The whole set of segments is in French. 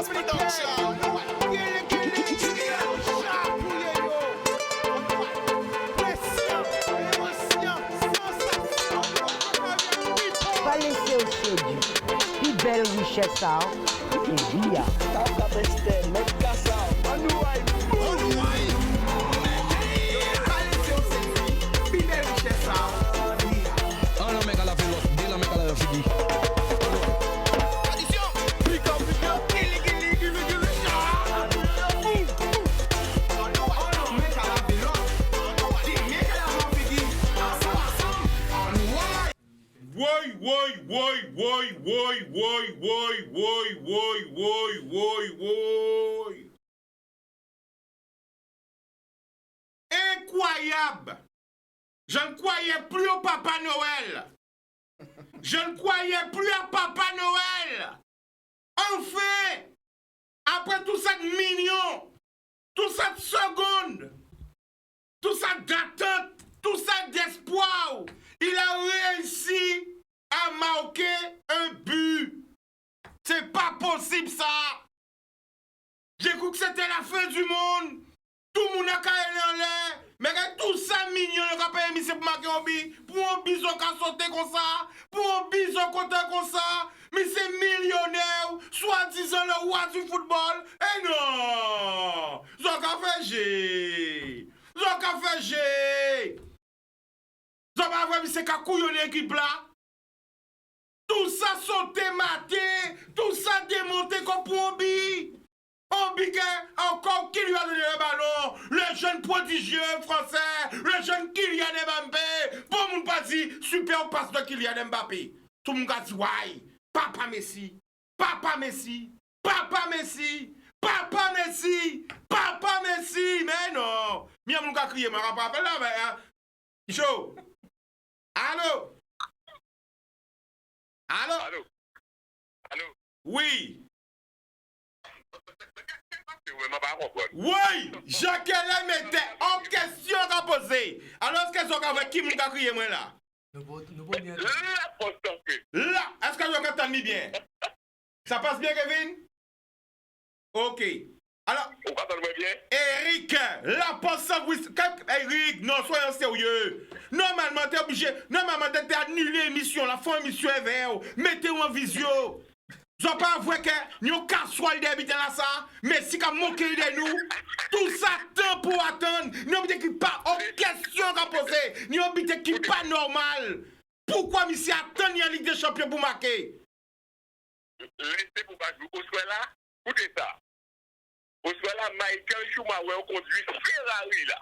Mass production. Pas laisser au sédu. Plus belle richesse, ça. Et oui, Woy. Incroyable. Je ne croyais plus au Papa Noël. Je ne croyais plus à Papa Noël. Enfin, après tout ça de mignon, tout ça de seconde, tout ça d'attente, tout ça d'espoir, il a réussi à marquer un but. C'est pas possible ça. J'ai cru que c'était la fin du monde. Tout le monde a caillé en l'air. Mais tout ça mignon, il a pas émis pour marquer un but. Pour un bison qui a sauté comme ça. Pour un bison côté comme ça. Mais c'est millionnaire. Soi-disant le roi du football. Eh non. Zoka fait G. Zoka fait G. Zoka fait c'est qu'à couillonner l'équipe là. Tout ça sauté maté. Tout ça démonté comme pour un but. On biquet encore qui lui a donné le ballon, le jeune prodigieux français, le jeune Kylian Mbappé. Pour mon pas dit, super passe de Kylian Mbappé. Tout le monde a dit, ouais, Papa Messi, Papa Messi, Papa Messi, Papa Messi, Papa Messi. Mais non, bien mon gars crié, mais on va pas là, mais chaud. Allô? Allô? Allô? Allô? Oui. Oui, Jacques-Hélène était en question à poser. Alors, est-ce que vous avez qui m'a crié moi là? Là, est-ce que vous entendez bien? Ça passe bien, Kevin? Ok. Alors, Eric, la poste Eric, non, soyons sérieux. Normalement, t'es obligé. Normalement, t'es annulé l'émission, la fin émission est vert. Mettez-vous en visio. Je ne pas avouer que nous cassons d'habiter là ça, mais si nous manquons de nous, tout ça temps pour attendre, nous habitons qui pas en question à poser, nous habitons qui pas normal. Pourquoi monsieur attend en Ligue des Champions pour marquer? Laissez pour pas jouer. Au soit là, écoutez ça. Au soit là, Michael Schumacher conduit Ferrari là.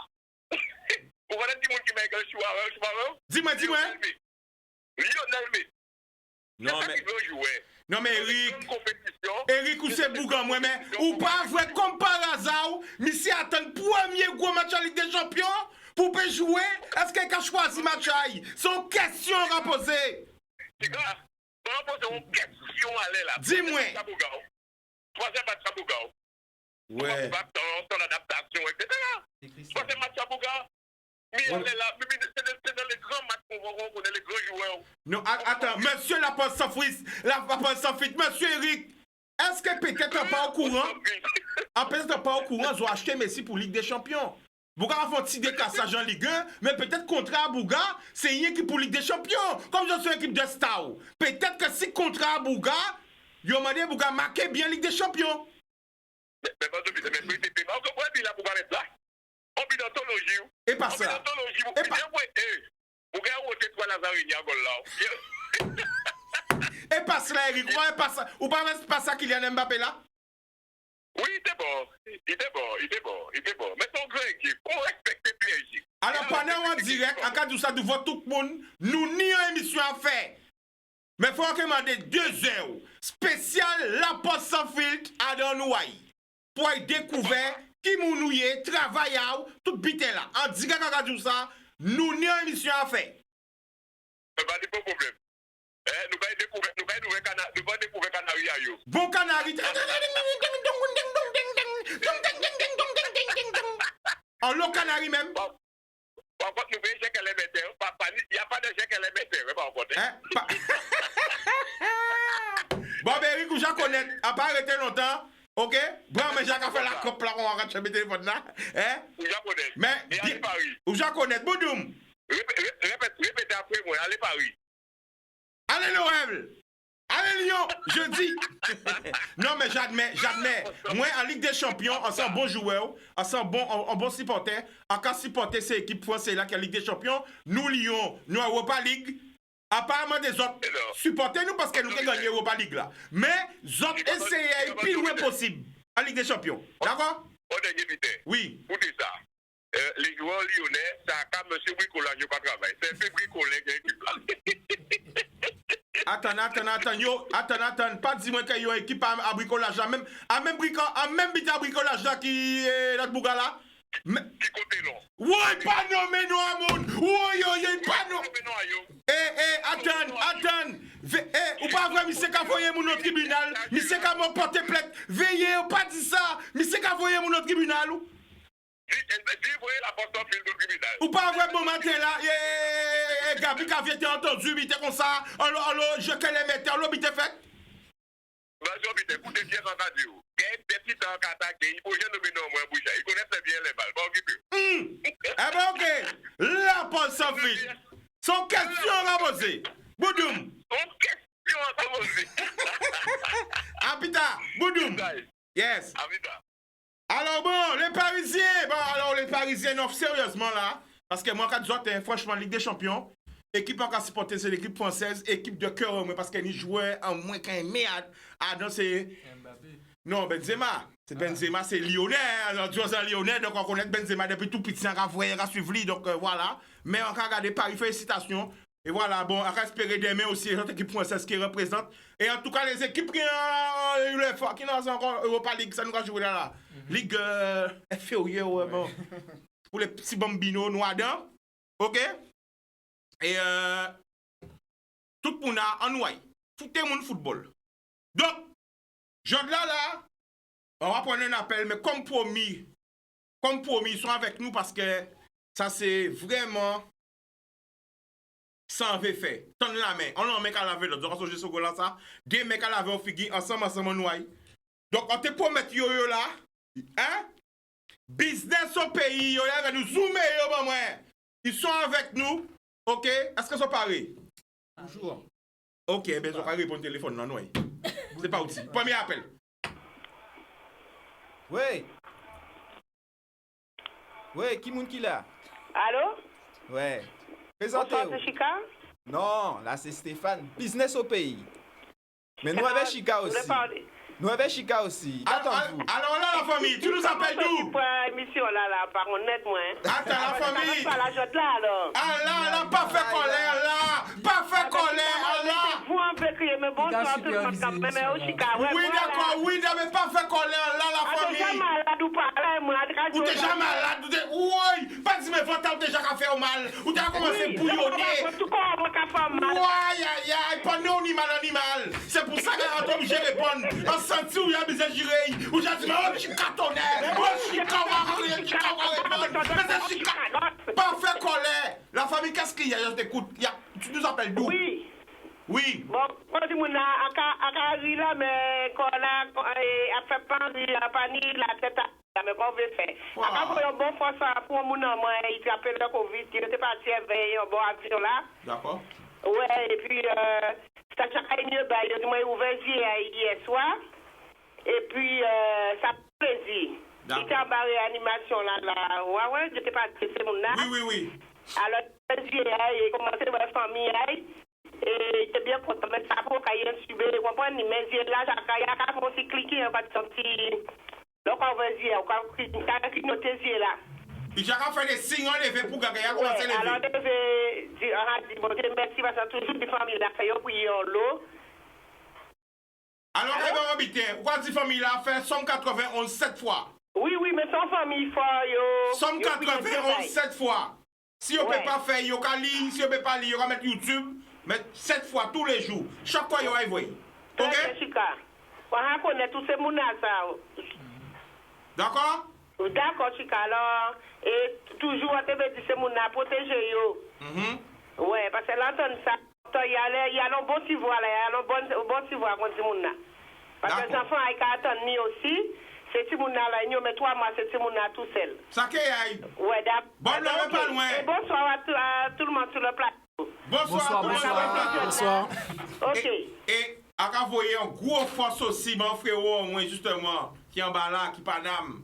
Vous connaissez qui est Michael Schumacher? Dis-moi. Lionel Messi. Non mais... jouer. Non mais Eric ou c'est Bougan moi mais ou pas vrai comme par hasard monsieur attend le premier gros match en Ligue des Champions pour peut jouer est-ce qu'il a choisi match aïe c'est une question à poser. C'est grave. On va poser une question à l'aile là. Dis-moi. Troisième match à Bougao. Ouais. Ton adaptation etc. Troisième match à Bougao. Mais on est là, c'est dans les grands matchs qu'on va connaître les grands joueurs. Non, attends, monsieur la poste sans frise, monsieur Eric, est-ce que peut-être pas au courant, peut-être pas au courant, ils ont acheté Messi pour Ligue des Champions. Bouga a fait un petit décassage en Ligue 1, mais peut-être contrat à Bouga, c'est une équipe pour Ligue des Champions, comme je suis une équipe de Star. Peut-être que si contrat à Bouga, ils ont demandé à Bouga marquer bien Ligue des Champions. Mais pas de but, mais c'est pas pourquoi il a Bouga mettre là. On vit dans ton logis. Et pas ça. Et pas ça. Vous regardez toi Lazare il y a gol là. Et pas ça Eric, ou pas ça Kylian Mbappé là? Oui, il était bon. Mais son grand équipe, on respecte PSG. Alors pendant en direct, en cas de ça, de voir tout le monde, nous n'y a émission à faire. Mais il faut recommander 2 heures spécial La Poste sans filtre à Donouaï pour y découvrir qui mounouye, travaille, tout bite là. En direct à Radio ça, nous n'y a émission à faire. Pas de problème. Nous allons découvrir Canary. Bon Canary. En l'eau Canary même. Par contre, nous voyons qu'elle est météo. Il n'y a pas de chèque qu'elle est météo. Bon, ben Eric, je connais. À pas arrêter longtemps. Ok? Bon, mais j'ai qu'à faire la coupe là, on va rentrer le téléphone là. Hein? Ou japonais. Mais, Et allez Paris. ou j'ai connaître, Boudoum. Répétez après moi, allez Paris. Allez, Noël. Allez, Lyon, je dis. Non, mais j'admets. Moi, en Ligue des Champions, on sent un bon joueur, on sent un bon supporter. En cas de supporter, c'est l'équipe française là qui est en Ligue des Champions. Nous, Lyon, nous, Europa League. Apparemment, des autres, supportez-nous parce que nous avons gagné Europa League là. Mais, autres, essayez le plus loin possible en Ligue des Champions. D'accord? On est évité. Oui. Écoutez ça. Les joueurs lyonnais, ça a comme monsieur bricolage, il n'y a pas de travail. C'est un peu bricolé qui est équipe là. Attends, pas dis-moi qu'il y a une équipe à bricolage là, même à bricolage là qui est notre bouga là. Qui côté non? Ouais, pas nommé non à monde. Ouais, pas non. Attends. Ou pas vrai, monsieur qu'a voyé mon autre tribunal, monsieur qu'a mon porté plainte. Veillez, ou pas dit ça, monsieur qu'a voyé mon autre tribunal ou? Dis, voyez la porte en fil de tribunal. Ou pas vrai, bon matin là, Gabi qu'a été entendu, il était comme ça, je qu'elle les mettait, on l'obité fait. Vas-y, écoutez bien entendu. Il y a des petits temps qu'attaquer, il faut jamais nommer non moins boucher. Il connaissent bien les balles, pas occupé. Eh ben ok, là Paul sans fil. Son question à poser. Boudoum. Son question à poser. Abita, Boudoum. Yes. Abita. Alors bon, les Parisiens, non, sérieusement là, parce que moi quand je franchement Ligue des Champions, équipe en supporter c'est l'équipe française, équipe de cœur parce qu'elle jouait en moins qu'un merde à danser. Non, Benzema. C'est Benzema, c'est Lyonnais, Lyonnais, donc on connaît Benzema depuis tout petit, on va suivre lui, donc voilà. Mais on va regarder Paris, félicitations. Et voilà, bon, on va espérer demain aussi les autres équipes françaises qui représentent. Et en tout cas, les équipes qui n'ont encore Europa League, ça nous va jouer là. Ligue inférieure, bon. Pour les petits bambinos noirs dedans. Ok? Et tout le monde a en noyé. Tout le monde football. Donc, là, on va prendre un appel, mais comme promis, ils sont avec nous parce que ça c'est vraiment sans fait. Tendre la main. On a un mec à laver l'autre. Donc, on se dit ça. Deux mecs à laver, on figue ensemble, noyé. Donc, on te promet yo là. Hein? Business au pays, yo là, nous zoomer yo, moi. Ils sont avec nous. Ok? Est-ce que ça paraît? Bonjour. Ok, ben, je vais répondre au téléphone, non, non. C'est pas outil. Premier appel. Ouais. Ouais, qui moun qui là? Allô? Ouais. Bonsoir, Présentez-vous. c'est Chica? Non, là c'est Stéphane. Business au pays. Mais nous avec Chica aussi. Nous avec Chica aussi. Attends-vous. Alors là, la famille, tu nous appelles d'où? Pour émission là, par honnête, moi. Attends, la famille. Pas la jotte là, alors. Ah là, pas fait colère, là. Pas fait colère, là. Vous en faites crier, mais bonsoir tout le monde, mais au Chica. Oui, d'accord, oui, mais pas fait colère, là, la famille. T'es malade ou pas, là, moi, ou t'es déjà malade, oui, pas dire, mais faut déjà qu'à faire mal. Ou t'as commencé à bouillonner. Tout corps, moi, qu'à faire mal. Aïe, pas non, animal. C'est pour ça qu'on est obligé de répondre. On sent où il y a besoin de gérer. Ou j'ai dit, mais je suis cartonné. Je suis pas fait colère. La famille, qu'est-ce qu'il y a? Je t'écoute. Tu nous appelles d'où? Oui. Bon, quand tu m'as à là, mais quand on a fait panier la tête à mais qu'on veut faire. Après, on bon force pour mon nom, il s'appelle le Covid, il était parti veiller un bon action là. D'accord. Ouais, et puis, ça chaque année, il m'a ouvert hier soir. Et puis, ça fait plaisir. Il était en bas réanimation là. Ouais, j'étais pas c'est mon nom. Oui. Alors, il commençait à voir famille. Et j'étais bien content, mais ça pour qu'il y ait un subé, vous comprenez, mais là, j'ai aussi cliqué, on va sentir. Donc, on va dire, on va clignoter les yeux là. Il a fait des signes en levé pour gagner, il a commencé à lever. Alors, je vais dire, bon Dieu, merci, parce que toujours des familles là, fait pour y en l'eau. Alors, elle va habiter. Pourquoi dit famille là fait 191 7 fois? Oui, mais sans famille, faut. 191 7 fois. Si on ne peut pas faire, il y a lire. Si on ne peut pas lire, on va mettre YouTube. Mais 7 fois tous les jours. Chaque fois, il y a envoyé. Ok? On va connaître tous ces mounas. D'accord? D'accord, Chica. Alors, et toujours, on te veut dire ces mounas protéger. Ouais, parce que là, ça. Il y a un bon petit voix là, il y a un bon petit voix contre ces mounas. Parce que les enfants attendent aussi. C'est si mon là, mais 3 mois, c'est si mon tout seul. Ça qui est. Ouais, d'accord. Bon, là, pas loin. Et bonsoir à tout le monde sur le plateau. Bonsoir. Ok. Et à voyer un gros force aussi, mon frérot, moi, justement, qui est en bas là, qui pas d'âme,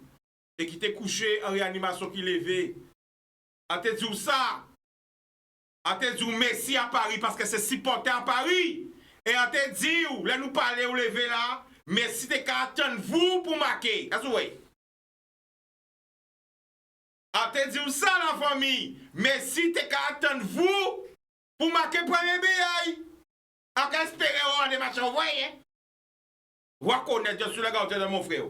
et qui t'est couché en réanimation, qui levé. A te dit ça. A te dit merci à Paris, parce que c'est si porté à Paris. Et a te dit, là, nous parler ou lever là, merci de qu'à attendre vous pour marquer. Est-ce que vous voyez? A te dit ça, la famille. Merci de qu'à attendre vous pour marquer premier billet. A qu'à espérer on des matchs, vous voyez? Vous reconnaissez, je suis le gars de mon frère.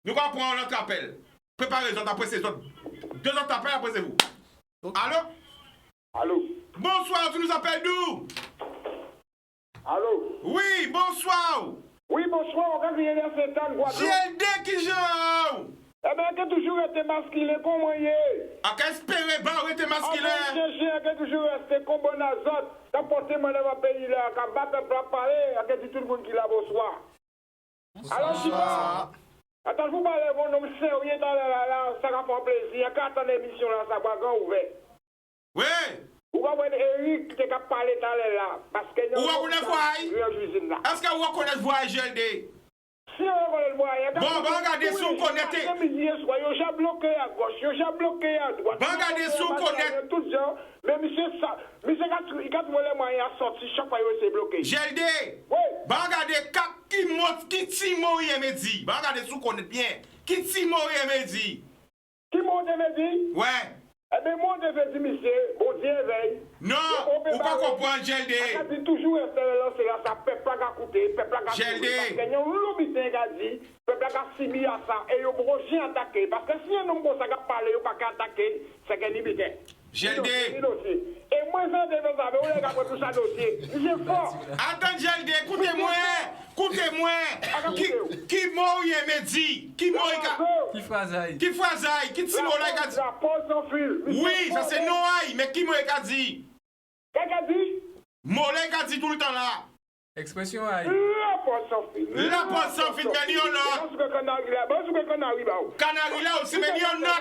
Nous allons prendre notre appel. Préparez les autres après ces autres. 2 autres appels après c'est vous. Allô? Allô? Bonsoir, tu nous appelles d'où? Allô? Oui, bonsoir. Oui, bonsoir, on va venir dans cette année. GLD qui joue. Eh bien, que toujours été masculé, comment y est? A qu'à espérer, bah, oui, t'es masculin. Que toujours resté comme bon azote. T'as porté mon dans pays là, qu'à battre pour parler, à que tout le monde qui l'a bonsoir. Alors, si attends, vous parlez, mon nom sérieux, ça va faire plaisir. Quand t'as l'émission là, ça va grand ouvert. Oui. Vous va voir Eric qui a parlé tout à l'heure là. Parce que nous. Où va connaître voix? Est-ce que vous va connaître voix GLD? Si on connaît le voix, bon, regardez si vous connaissez. Ils ont bloqué à gauche, ils ont bloqué à droite. Bon, regardez si vous connaissez. Tout ça, mais monsieur, il a trouvé les moyens à sortir chaque fois il s'est bloqué. GLD. Oui. Bon, regardez qui Timo me dit. Bon, regardez si vous connaissez bien. Qui Timo me dit. Qui m'a dit? Ouais. Eh bien, moi, je vais dire, monsieur, bon Dieu veille. Non, vous pas comprendre, GLD. On dit toujours, c'est là, ça peut pas coûter, peut pas coûter. GLD. Parce qu'il y a un lobby qui a dit, peut pas s'y à ça, et il faut rien attaquer. Parce que si un homme comme ça parle, il ne peut pas attaquer, c'est qu'il limite. GLD. Et moi, ça, je vais savoir, on regarde tout ça dossier. C'est fort. Attends, GLD, écoutez-moi. Écoutez-moi. Qui m'a me dit? Qui m'a Qui frazaille? Qui frazaille? Qui Timo l'a dit? La pause sans fil. Oui, ça c'est Noaï, mais qui m'a dit? Qu'est-ce qu'il a dit? Molek a dit tout le temps là. Expression aïe. La pause sans fil. La pause sans fil, mais il y en a. Canari là aussi, mais il y en a.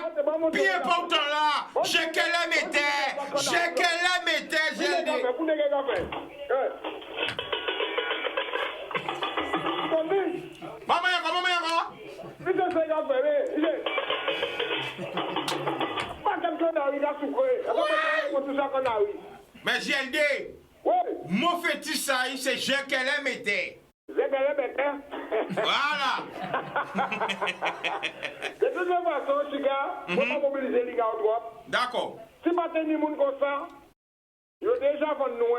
Puis important là. J'ai qu'elle mettait. J'ai qu'elle mettait, j'ai dit. Maman, maman. Mais GLD, mon fétiche ça, c'est j'ai qu'elle mettait. Voilà. De toute façon, Chica, on va mobiliser les gars au droit. D'accord. Si pas tenir moun comme ça, ils ont déjà vendu nous.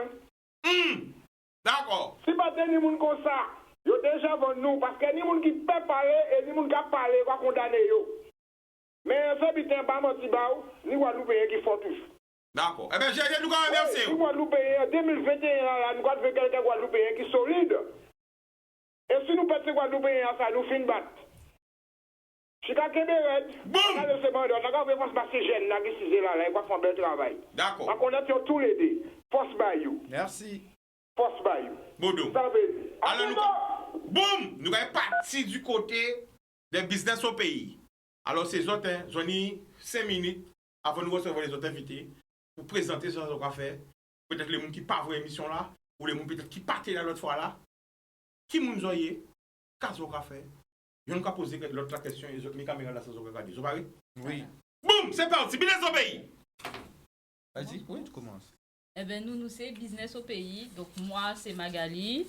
D'accord. Si pas tenir moun comme ça, ils ont déjà vendu nous. Parce que ni moun qui peut parler et ni moun qui a parlé va condamner yo. Mais ça, c'est pas mon petit baou, ni Guadeloupéen qui font tous. D'accord. Eh bien, j'ai nous quand même merci. Ni Guadeloupéen, en 2021, nous avons fait quelqu'un Guadeloupéen qui est solide. Et si nous pétons Guadeloupéen, ça nous fait une batte. Chica Kéberet, boum! On a fait force passer jeune, là, qui est là, il va faire un bel travail. D'accord. Donc, on a tous les deux. Force Bayou. Merci. Force Bayou. Boudou. Ça veut dire. Alors, boum! Nous sommes partis du côté des business au pays. Alors, ces autres, j'en ai 5 minutes avant de recevoir les autres invités pour présenter ce qu'on a fait. Peut-être les gens qui ne partent pas l'émission là, ou les gens peut-être qui partent là l'autre fois là. Qui nous ont dit, qu'est-ce qu'on a fait? Je vais poser l'autre question et mes caméras là, c'est ce qu'on a dit. Vous parlez? Oui. Boum! C'est parti, business au pays! Vas-y, oui, tu commences. Eh bien, nous, c'est business au pays. Donc, moi, c'est Magali.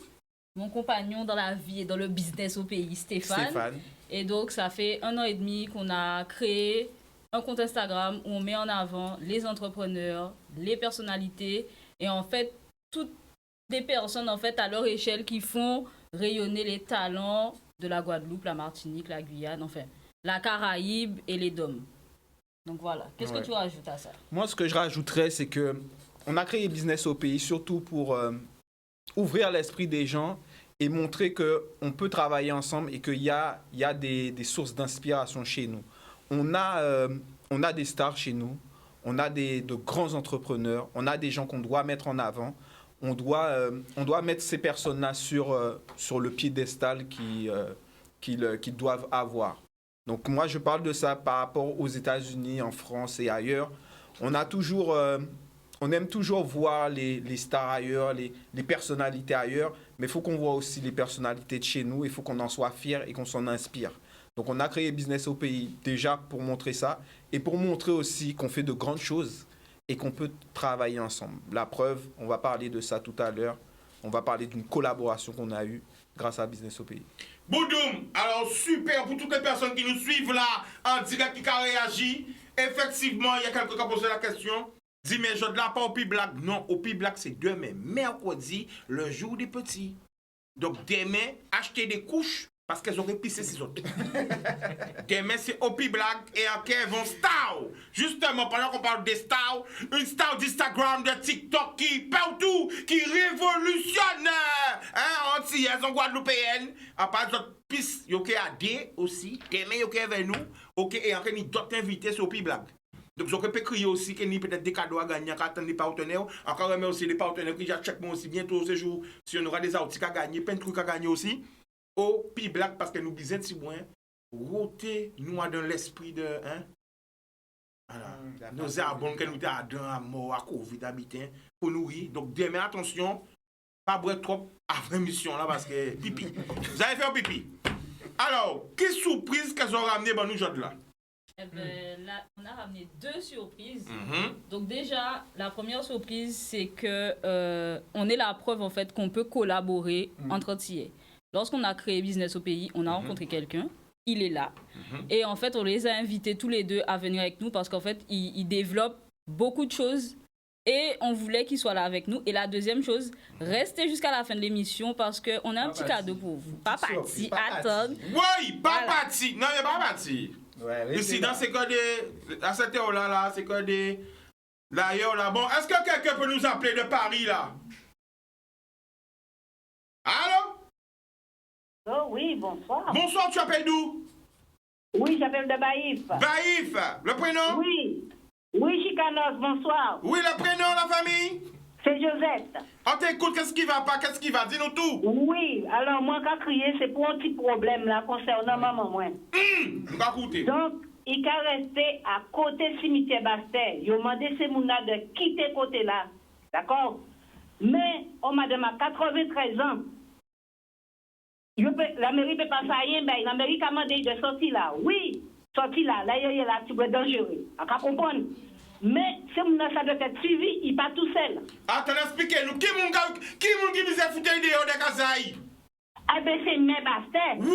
Mon compagnon dans la vie et dans le business au pays, Stéphane. Et donc, ça fait 1 an et demi qu'on a créé un compte Instagram où on met en avant les entrepreneurs, les personnalités et en fait, toutes des personnes en fait à leur échelle qui font rayonner les talents de la Guadeloupe, la Martinique, la Guyane, enfin, la Caraïbe et les DOM. Donc voilà. Qu'est-ce que tu rajoutes à ça? Moi, ce que je rajouterais, c'est que on a créé business au pays surtout pour ouvrir l'esprit des gens et montrer qu'on peut travailler ensemble et qu'il y a des sources d'inspiration chez nous. On a des stars chez nous, on a de grands entrepreneurs, on a des gens qu'on doit mettre en avant. on doit mettre ces personnes-là sur le piédestal qu'ils doivent avoir. Donc moi, je parle de ça par rapport aux États-Unis, en France et ailleurs. On aime toujours voir les stars ailleurs, les personnalités ailleurs, mais il faut qu'on voit aussi les personnalités de chez nous, il faut qu'on en soit fiers et qu'on s'en inspire. Donc on a créé Business au pays déjà pour montrer ça et pour montrer aussi qu'on fait de grandes choses et qu'on peut travailler ensemble. La preuve, on va parler de ça tout à l'heure, on va parler d'une collaboration qu'on a eue grâce à Business au pays. Boudoum, alors super pour toutes les personnes qui nous suivent là en direct qui ont réagi. Effectivement, il y a quelqu'un qui a posé la question. Dis, mais je ne l'ai pas au P-Black. Non, au P-Black, c'est demain, mercredi, le jour des petits. Donc, demain, achetez des couches parce qu'elles auraient pissé ces autres. Demain, c'est au P-Black et en Kevin Star. Justement, pendant qu'on parle des stars, une star d'Instagram, de TikTok qui partout, qui révolutionne, hein, antillaise, en guadeloupéenne. À part d'autres pistes, il y a à D aussi. Demain, il y a avec nous. Ok, et encore, il y a d'autres invités sur au P-Black. Donc, je peux crier aussi qu'il y a peut-être des cadeaux à gagner quand on des partenaires. Encore, mais aussi des partenaires qui achètent moi aussi bientôt ce jour. Si on aura des articles à gagner, plein de trucs à gagner aussi. Au P-Black, parce que nous disons si moins, rôter nous dans l'esprit de. Hein? Voilà. Nos arbres que nous avons à mort, à Covid, habitant, pour nourrir. Donc, demain, attention, pas boire trop avant mission là, parce que pipi. Vous allez faire pipi. Alors, quelle surprise qu'elles ont ramené dans nous aujourd'hui là? Eh ben, là, on a ramené 2 surprises. Donc déjà, la première surprise, c'est que on est la preuve en fait qu'on peut collaborer entre Antillais. Lorsqu'on a créé Business au pays, on a rencontré quelqu'un, il est là. Et en fait, on les a invités tous les deux à venir avec nous parce qu'en fait, ils développent beaucoup de choses et on voulait qu'ils soient là avec nous. Et la deuxième chose, restez jusqu'à la fin de l'émission parce qu'on a un petit cadeau pour vous. Pas parti, attends. Oui, pas parti. Non, il n'est pas parti. Ouais, ici, dans ces cas de. À cette heure-là, là, c'est que des. D'ailleurs, là. Bon, est-ce que quelqu'un peut nous appeler de Paris, là? Allô? Oh oui, bonsoir. Bonsoir, tu appelles d'où? Oui, j'appelle de Baïf. Baïf, le prénom? Oui. Oui, Chicanos, bonsoir. Oui, le prénom, la famille? C'est Josette. On t'écoute, qu'est-ce qui va pas? Qu'est-ce qui va? Dis-nous tout. Oui, alors moi, quand crier, c'est pour un petit problème là concernant maman, moi. On va écouter. Donc, il a resté à côté du cimetière Bastère. Il a demandé ces mouna de quitter côté là. D'accord? Mais, on m'a demandé à 93 ans. La mairie ne peut pas faire rien, ben, la mairie a demandé de sortir là. Oui, sortir là. Là, il y a là, tu peux dangereux. On peut comprendre. Mais, ce mouna, ça doit être suivi, il n'est pas tout seul. Attends, expliquez-nous. Qui est-ce qui vous foutu idée de Kazaï? Ah ben, c'est mes Bastère. Oui,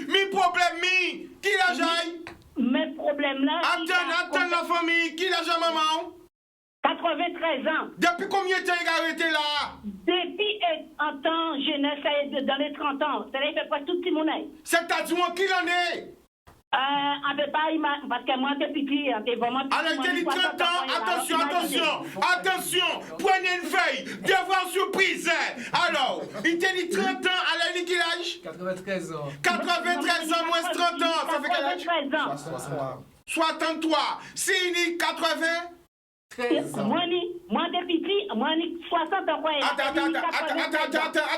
mi problème, mi. Qui la jaille? Mes problèmes là. Attends, la famille. Qui la jaille, maman? 93 ans. Depuis combien de temps il a arrêté là? Depuis en temps jeunesse, dans les 30 ans. C'est-à-dire qu'il fait pas tout petit monde. C'est-à-dire qui l'en est? On ne peut pas imaginer, parce que moi, t'es petit, t'es vraiment petit. Alors, il dit 30 ans, attention, prenez une feuille, devoir surprise. Alors, il t'a dit 30 ans, alors il dit quel âge? 93 ans. 93 ans moins 30 ans, ça fait quel âge? 93 ans. 63. Si il dit 80? 13 ans. Moi, t'es petit, moi, 60 ans. Attends,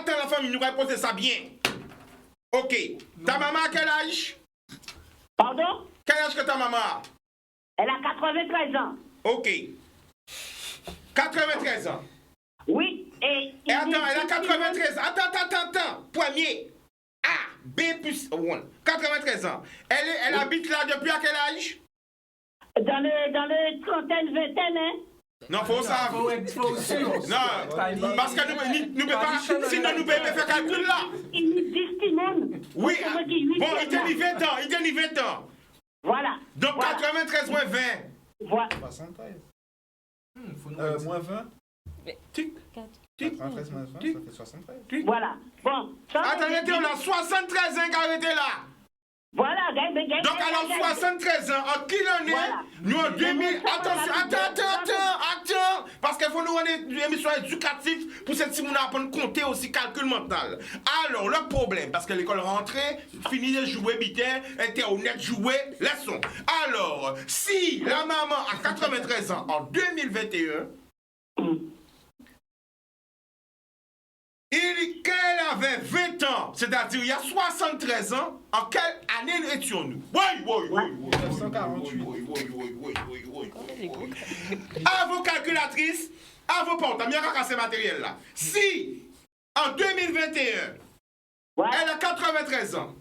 la famille, nous va poser ça bien. Ok, ta maman a quel âge? Pardon? Quel âge que ta maman a? Elle a 93 ans. Ok. 93 ans. Oui, et attends, elle a 93 ans. Attends. Premier. A, B plus 1. 93 ans. Elle habite là depuis à quel âge? Dans le trentaine, vingtaine, hein? Non, faut ça. Non, parce que nous ne pas. Sinon, nous ne pouvons pas faire calcul là. Il dit Timon. Oui, bon, il t'a dit 20 ans. Voilà. Donc, voilà. 93 moins 20. Voilà. 73. Moins 20. Tic. 93 moins 20, ça fait 73. Voilà. Bon. Attends, on a 73 ans qui arrêté là. Voilà, donc alors 73 ans, en qui l'on est? Voilà. Nous en 2000, attends, parce qu'il faut nous rendre une émission éducative pour cette petite moun apprendre à compter aussi calcul mental. Alors le problème, parce que l'école rentrée, fini de jouer bitin, internet jouer, leçon. Alors, si la maman a 93 ans en 2021, avait 20 ans, c'est-à-dire il y a 73 ans, en quelle année étions-nous? Oui. 1948. À vos calculatrices, à vos portes, bien qu'à ces matériels-là. Si, en 2021, elle a 93 ans,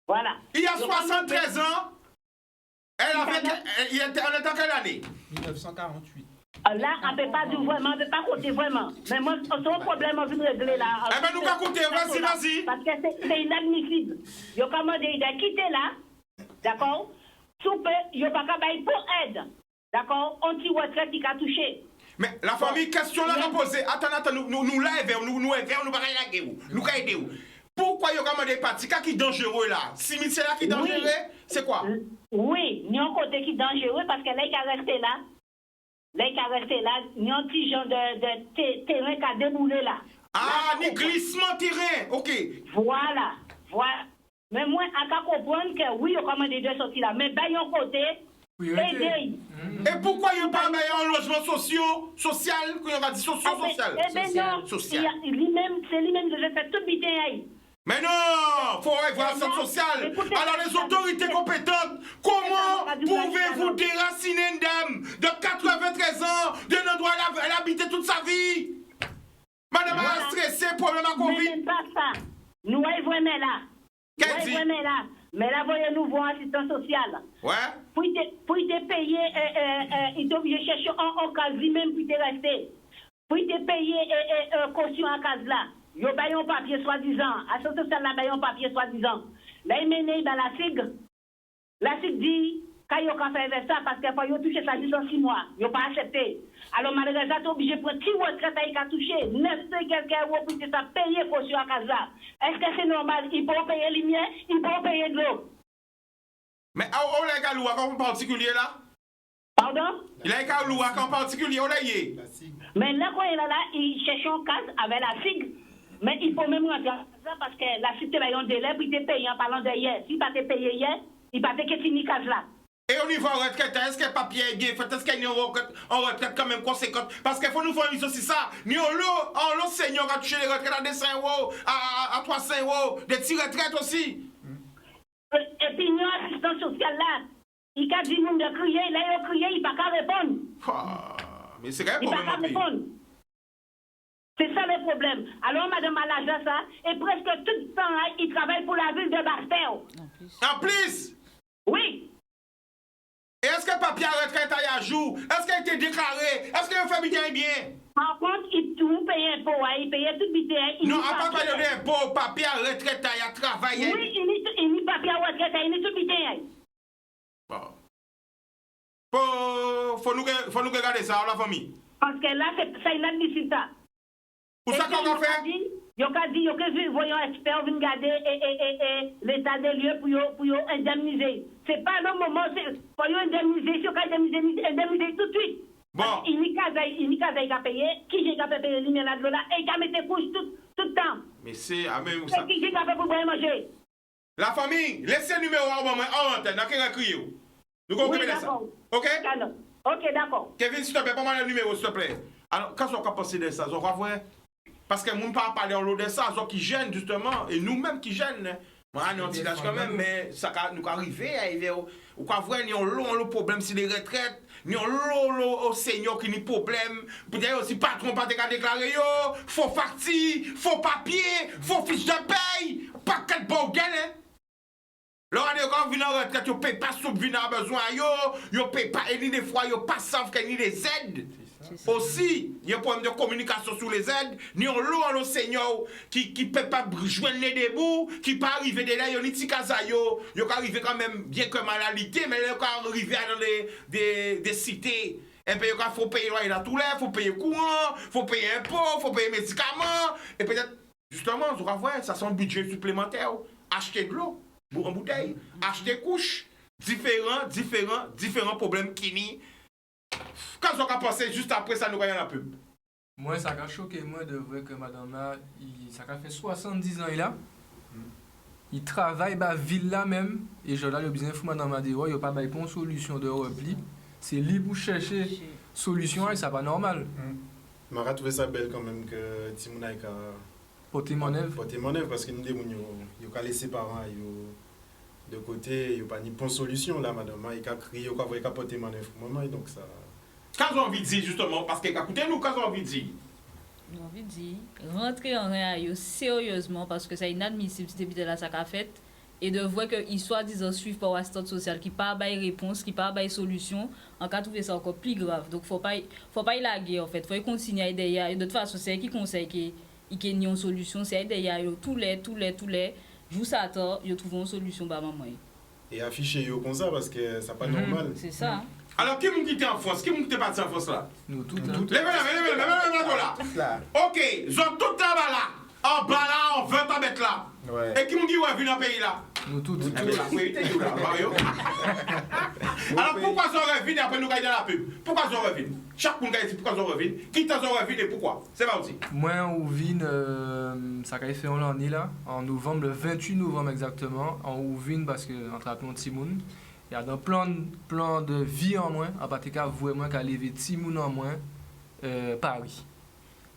Voilà. il y a 73 ans, elle était en quelle année? 1948. Là, on ne peut pas dire vraiment, on ne peut pas compter vraiment. Mais moi, son problème, on veut régler là. Eh bien, nous allons compter, vas-y. Parce que c'est inadmissible. Il a commandé de quitter là, d'accord? Soupe, il n'a pas qu'à bailler pour aide, d'accord? On t'y retraite qui a touché. Mais la famille, question là, posée. Attends, nous lèvons, nous ne pouvons pas aider. Nous aider. Pourquoi il y a commandé parti qui est dangereux là? Si c'est là qui est dangereux, c'est quoi? Oui, il y a un côté qui est dangereux parce que là, il est resté là. Là, il est resté là, il y a un petit genre de terrain qui a déboulé là. Ah, ni glissement terrain, ok. Voilà. Mais moi, on peut comprendre que oui, on commande de sortir là. Mais ben, il y a un côté, aider. Et pourquoi il n'y a pas un logement social, qu'on va dire social? Eh bien non, c'est lui-même qui fait tout bien. Mais non, il faut voir ça social. Alors les autorités compétentes, comment pouvez-vous déraciner une dame de 93 ans d'un endroit où elle a habité toute sa vie? Madame a stressé, problème à Covid. Mais pas ça. Nous sommes vraiment là. Qu'est-ce que dit? Là. Mais là, voyez-nous voir assistance sociale. Ouais. Pour te payer, il doit chercher en case lui-même pour te rester. Pour te payer caution en case là. Yo baillent un papier soi-disant. Assistance sociale là, baillent un papier soi-disant. Là, il mène dans la SIG. La SIG dit, quand il y a fait ça, parce qu'il faut toucher ça juste en 6 mois. Il n'a pas accepté. Alors, malheureusement, tu es obligé de prendre petit retraite à y toucher. 900 quelques euros pour que ça paye caution à casa. Est-ce que c'est normal? Il peut payer les miens, il peut payer de l'eau. Mais on a un cas en particulier là? Pardon? Il a un cas en particulier, on l'a y. Mais là, quand il est là, il cherche un cas avec la SIG. Mais il faut même rentrer en casa parce que la SIG te paye un délai pour te payer en parlant de hier. S'il ne pas te payer hier, il ne va pas te finir case là. Et au niveau retraite, est-ce que le papier est bien fait? Est-ce qu'il y a une retraite quand même conséquente? Parce qu'il faut nous faire aussi ça. Nous, on seigneur a touché les retraites à 200 euros, à 300 euros, des petites retraites aussi. Et puis, nous, assistance sociale là, il a dit nous de crier, là, il a crié, il ne va pas répondre. Mais c'est quand même il ne va pas répondre. C'est ça le problème. Alors, madame Alaja, ça, et presque tout le temps, hein, il travaille pour la ville de Bastel. En plus? Oui. Et est-ce que le papier à retraite a à jour? Est-ce qu'il a été déclaré? Est-ce que le famille bien? Par contre, il paye un pot, il paye tout le temps. Non, à part pas donner un pot, papier à retraite, il a travaillé. Oui, il n'y a papier à retraite, il n'y a tout le temps. Bon. Faut nous regarder ça, la famille. Parce que là, c'est inadmissible ça. Pour ça qu'on va faire? Il a dit, voyons expert venir regarder l'état des lieux pour indemniser. C'est pas le moment, pour indemniser, si on indemniser tout de suite. Bon. Il n'y a qu'à payer, qui j'ai qu'à payer les lumières là, et qu'à mettre des couches tout le temps. Mais c'est à même ça. Qui j'ai qu'à faire pour bien manger? La famille, laissez le numéro en antenne, dans quel crier. Nous comprenons ça. Ok? Ok, d'accord. Kevin, s'il te plaît, pas mal le numéro, s'il te plaît. Alors, quand on va passer de ça, on va voir. Parce que nous ne parlons pas parler en l'eau de ça, qui gênent justement, et nous-mêmes qui gênent. Moi, on est quand même, mais ça nous arrive au cas vrai, nous avons le problème sur les retraites, nous avons le senior qui a des problèmes, peut-être aussi patron pas déclaré, faux facture, faux papier, faux fiche de paye, pas quel bordel, hein. Là, quand vous venez en retraite, vous ne payez pas soupe, vous avez besoin, vous ne payez pas, et des fois, vous ne pas savent qu'il y a des aides. Aussi, il y a un problème de communication sur les aides. Nous avons le seigneur qui ne peut pas joindre les débuts, qui ne peut pas arriver de là, il y a des petits casaillots, il peut arriver quand même bien que malalité, mais il peut arriver dans des cités. Et puis, il faut payer la toilette, il faut payer courant, il faut payer impôts, il faut payer médicaments. Et peut-être, justement, vous allez voir, ça c'est un budget supplémentaire. Acheter de l'eau en bouteille, acheter couches, différents problèmes qui n'y. Quand on a passé juste après ça, nous voyons la pub. Moi, ça a choqué moi de voir que madame là, ça a fait 70 ans là. Il travaille dans la ville là même. Et je là, le business fou madame a dit, il n'y a pas de solution de repli. C'est libre pour chercher solution et ça pas normal. Je trouvé ça belle quand même que Timoun a Porter manœuvre. Porter manœuvre parce que nous devons laisser les parents de côté, il n'y a pas ni bonne solution là, madame. Il a crié, il a porter manœuvre pour maman, donc ça. Qu'est-ce qu'on a envie de dire justement? Parce que écoutez nous, qu'est-ce qu'on a envie de dire? J'ai envie de dire, rentrer en réa sérieusement parce que c'est inadmissible si tu là ça qu'a fait et de voir qu'ils soi-disant suivent par assistante sociale qui pas bail réponse, qui pas bail solution, en cas trouver ça encore plus grave. Donc faut pas y laguer en fait, faut y continuer derrière. De toute façon, c'est qui conseille qui y a une solution, c'est derrière tous les jours ça attend, ils trouvent une solution bah maman. Et afficher comme ça parce que ça pas normal. C'est ça. Alors, qui m'a quitté en France? Qui m'a quitté parti en France là? Nous tous. Levez là. Ok, ils ont tout là-bas là. En bas là, on veut t'en mettre là. Ouais. Et qui m'a dit, ouais, venez dans le pays là? Nous tous. Alors, pourquoi ils ont revenu après nous gagner dans la pub? Pourquoi ils ont revenu? Chaque monde a dit pourquoi ils ont revenu. Qui t'en ont revenu et pourquoi? C'est pas aussi. Moi, on vient, ça a fait en année là, en novembre, le 28 novembre exactement, on vient parce qu'on traite mon petit monde. Il y a un plan de vie en moins, en particulier, vraiment qu'à lever petit monde en moins, Paris.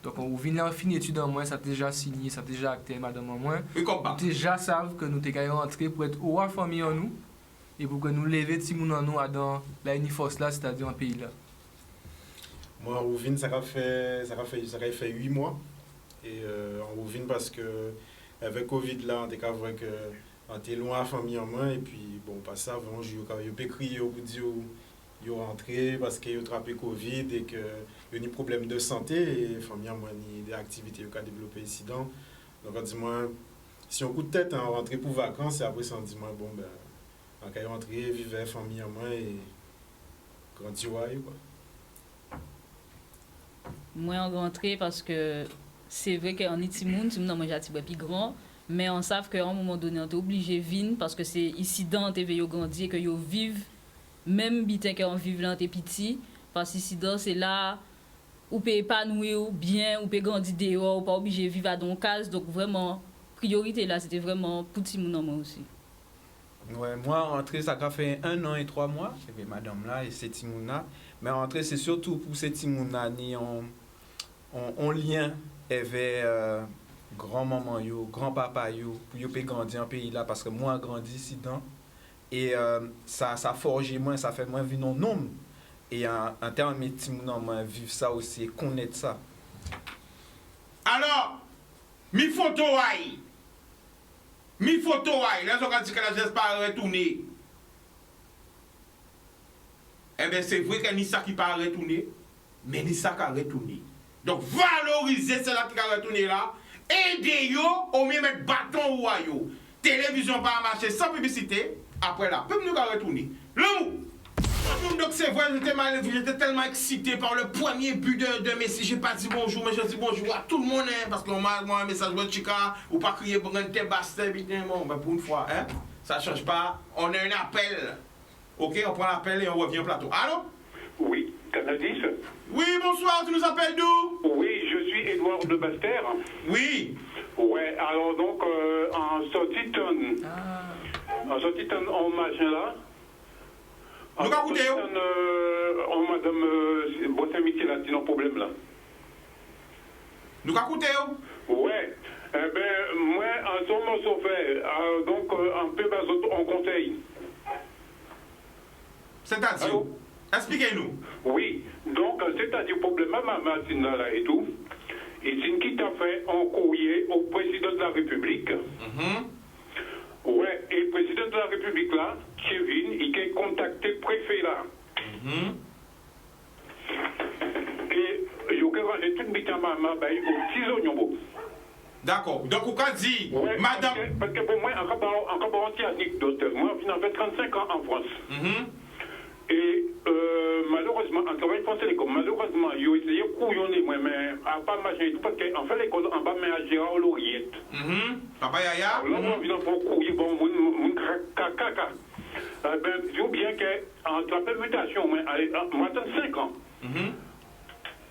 Donc, on vient là, on finit l'étude en moins, ça a déjà signé, ça a déjà acté, madame en moins. Nous déjà savent que nous sommes rentrés pour être au famille en nous et pour que nous lever petit monde en nous dans la Uniforce là, c'est-à-dire un pays là. Moi, en Rouvine, ça a fait 8 mois. Et en Rouvine, parce que avec Covid là, on était vrai que on était loin à la famille en main. Et puis, bon, pas ça, vraiment, je peux crier au bout de ils sont rentrés parce qu'ils ont attrapé Covid et qu'il y a des problèmes de santé. Et la famille en main, il y a des activités qui ont développé ici. Donc, on dit, moi, si on coup de tête, on rentre pour vacances, et après, on dit, moi, bon, ben, on va rentrer, vivre la famille en main et grandir, quoi. Moi, on rentré parce que c'est vrai qu'on est petit monde, on mange un petit peu plus grand, mais on sait qu'à un moment donné, on est obligé de venir parce que c'est ici dans TV yo grandi et que yo vivent même bitin qu'on vive là t'es petit parce que ici dans c'est là ou peut épanouir bien ou peut grandir dehors ou pas obligé de vivre dans une case donc vraiment priorité là c'était vraiment pour petit monde moi aussi. Ouais, moi, rentré, ça a fait 1 an et 3 mois. Et bien, madame là, et c'est Timouna. Mais rentré, c'est surtout pour ces Timouna, en lien avec grand-maman, grand-papa, pour qu'ils puissent grandir en pays là. Parce que moi, j'ai grandi ici dedans. Et ça a forgé moi, ça fait moi vivre en nombre. Et en termes de Timouna, moi, vivre ça aussi et connaître ça. Alors, mi photo aïe. Mi photo aïe, là, on dit que la jeunesse pas retourner. Eh bien, c'est vrai qu'il y a ça qui pas retourner, mais ni ça qui a retourné. Donc, valoriser cela qui a retourné là, aidez-yo au mieux mettre bâton ou aïe. Télévision pas marcher sans publicité, après là, peut nous retourner. Donc c'est vrai, j'étais tellement excité par le premier but de Messi. J'ai pas dit bonjour, mais j'ai dit bonjour à tout le monde, hein, parce qu'on m'a un message de Chica, ou pas crier pour un Bastien, bon, ben pour une fois, hein, ça change pas. On a un appel. Ok, on prend l'appel et on revient au plateau. Allô? Oui, Canal 10. Oui, bonsoir, tu nous appelles d'où? Oui, je suis Edouard de Bastère. Oui. Ouais, alors donc, en sortie tonne. En sortie tonne, en machin là. Nous avons écouté. Madame Bosse-Amitié là, c'est un problème là. Nous avons écouté. Ouais. Eh ben, moi, en ce moment, ça fait, donc, un peu bas en conseil. C'est-à-dire? Expliquez-nous. Oui, donc, c'est-à-dire, problème à ma machine là et tout. Et c'est qui t'a fait un courrier au président de la République. Ouais, et le président de la République là, Kevin, il a contacté le préfet là. Et il a rangé toute bite à maman aux petits oignons. D'accord, donc on a dit, ouais, madame. Parce que pour moi, encore une anecdote, moi, j'ai fait 35 ans en France. Et malheureusement, en travaillant français, l'école, malheureusement, ils ont essayé de couillonner, moi, mais à pas marcher tout, parce qu'en fait, l'école, en bas, mais à Gérard Lauriette. Papa Yaya. Là, on vient pour courir, bon, mon caca. Ben, je dis bien qu'en trappant mutation, moi, j'ai 5 ans.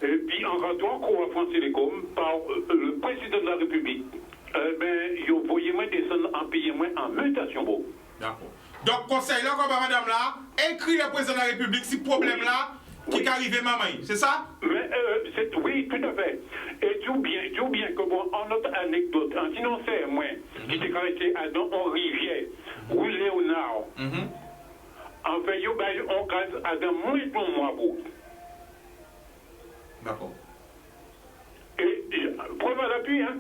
Et puis, en rentrant en cours à France Télécom, par le président de la République, ben, ils ont voyé moi descendre en pays, moi, en mutation, bon. D'accord. Donc, conseil là, comme madame là, écrit le président de la République si problème là qui arrive maman, c'est ça? Mais oui, tout à fait. Et tout bien que bon, en notre anecdote. Sinon, c'est moi qui t'ai caressé à dans en rivière, ou Léonard. En fait, on casse à dans moins de mois. D'accord. Et preuve à l'appui, hein?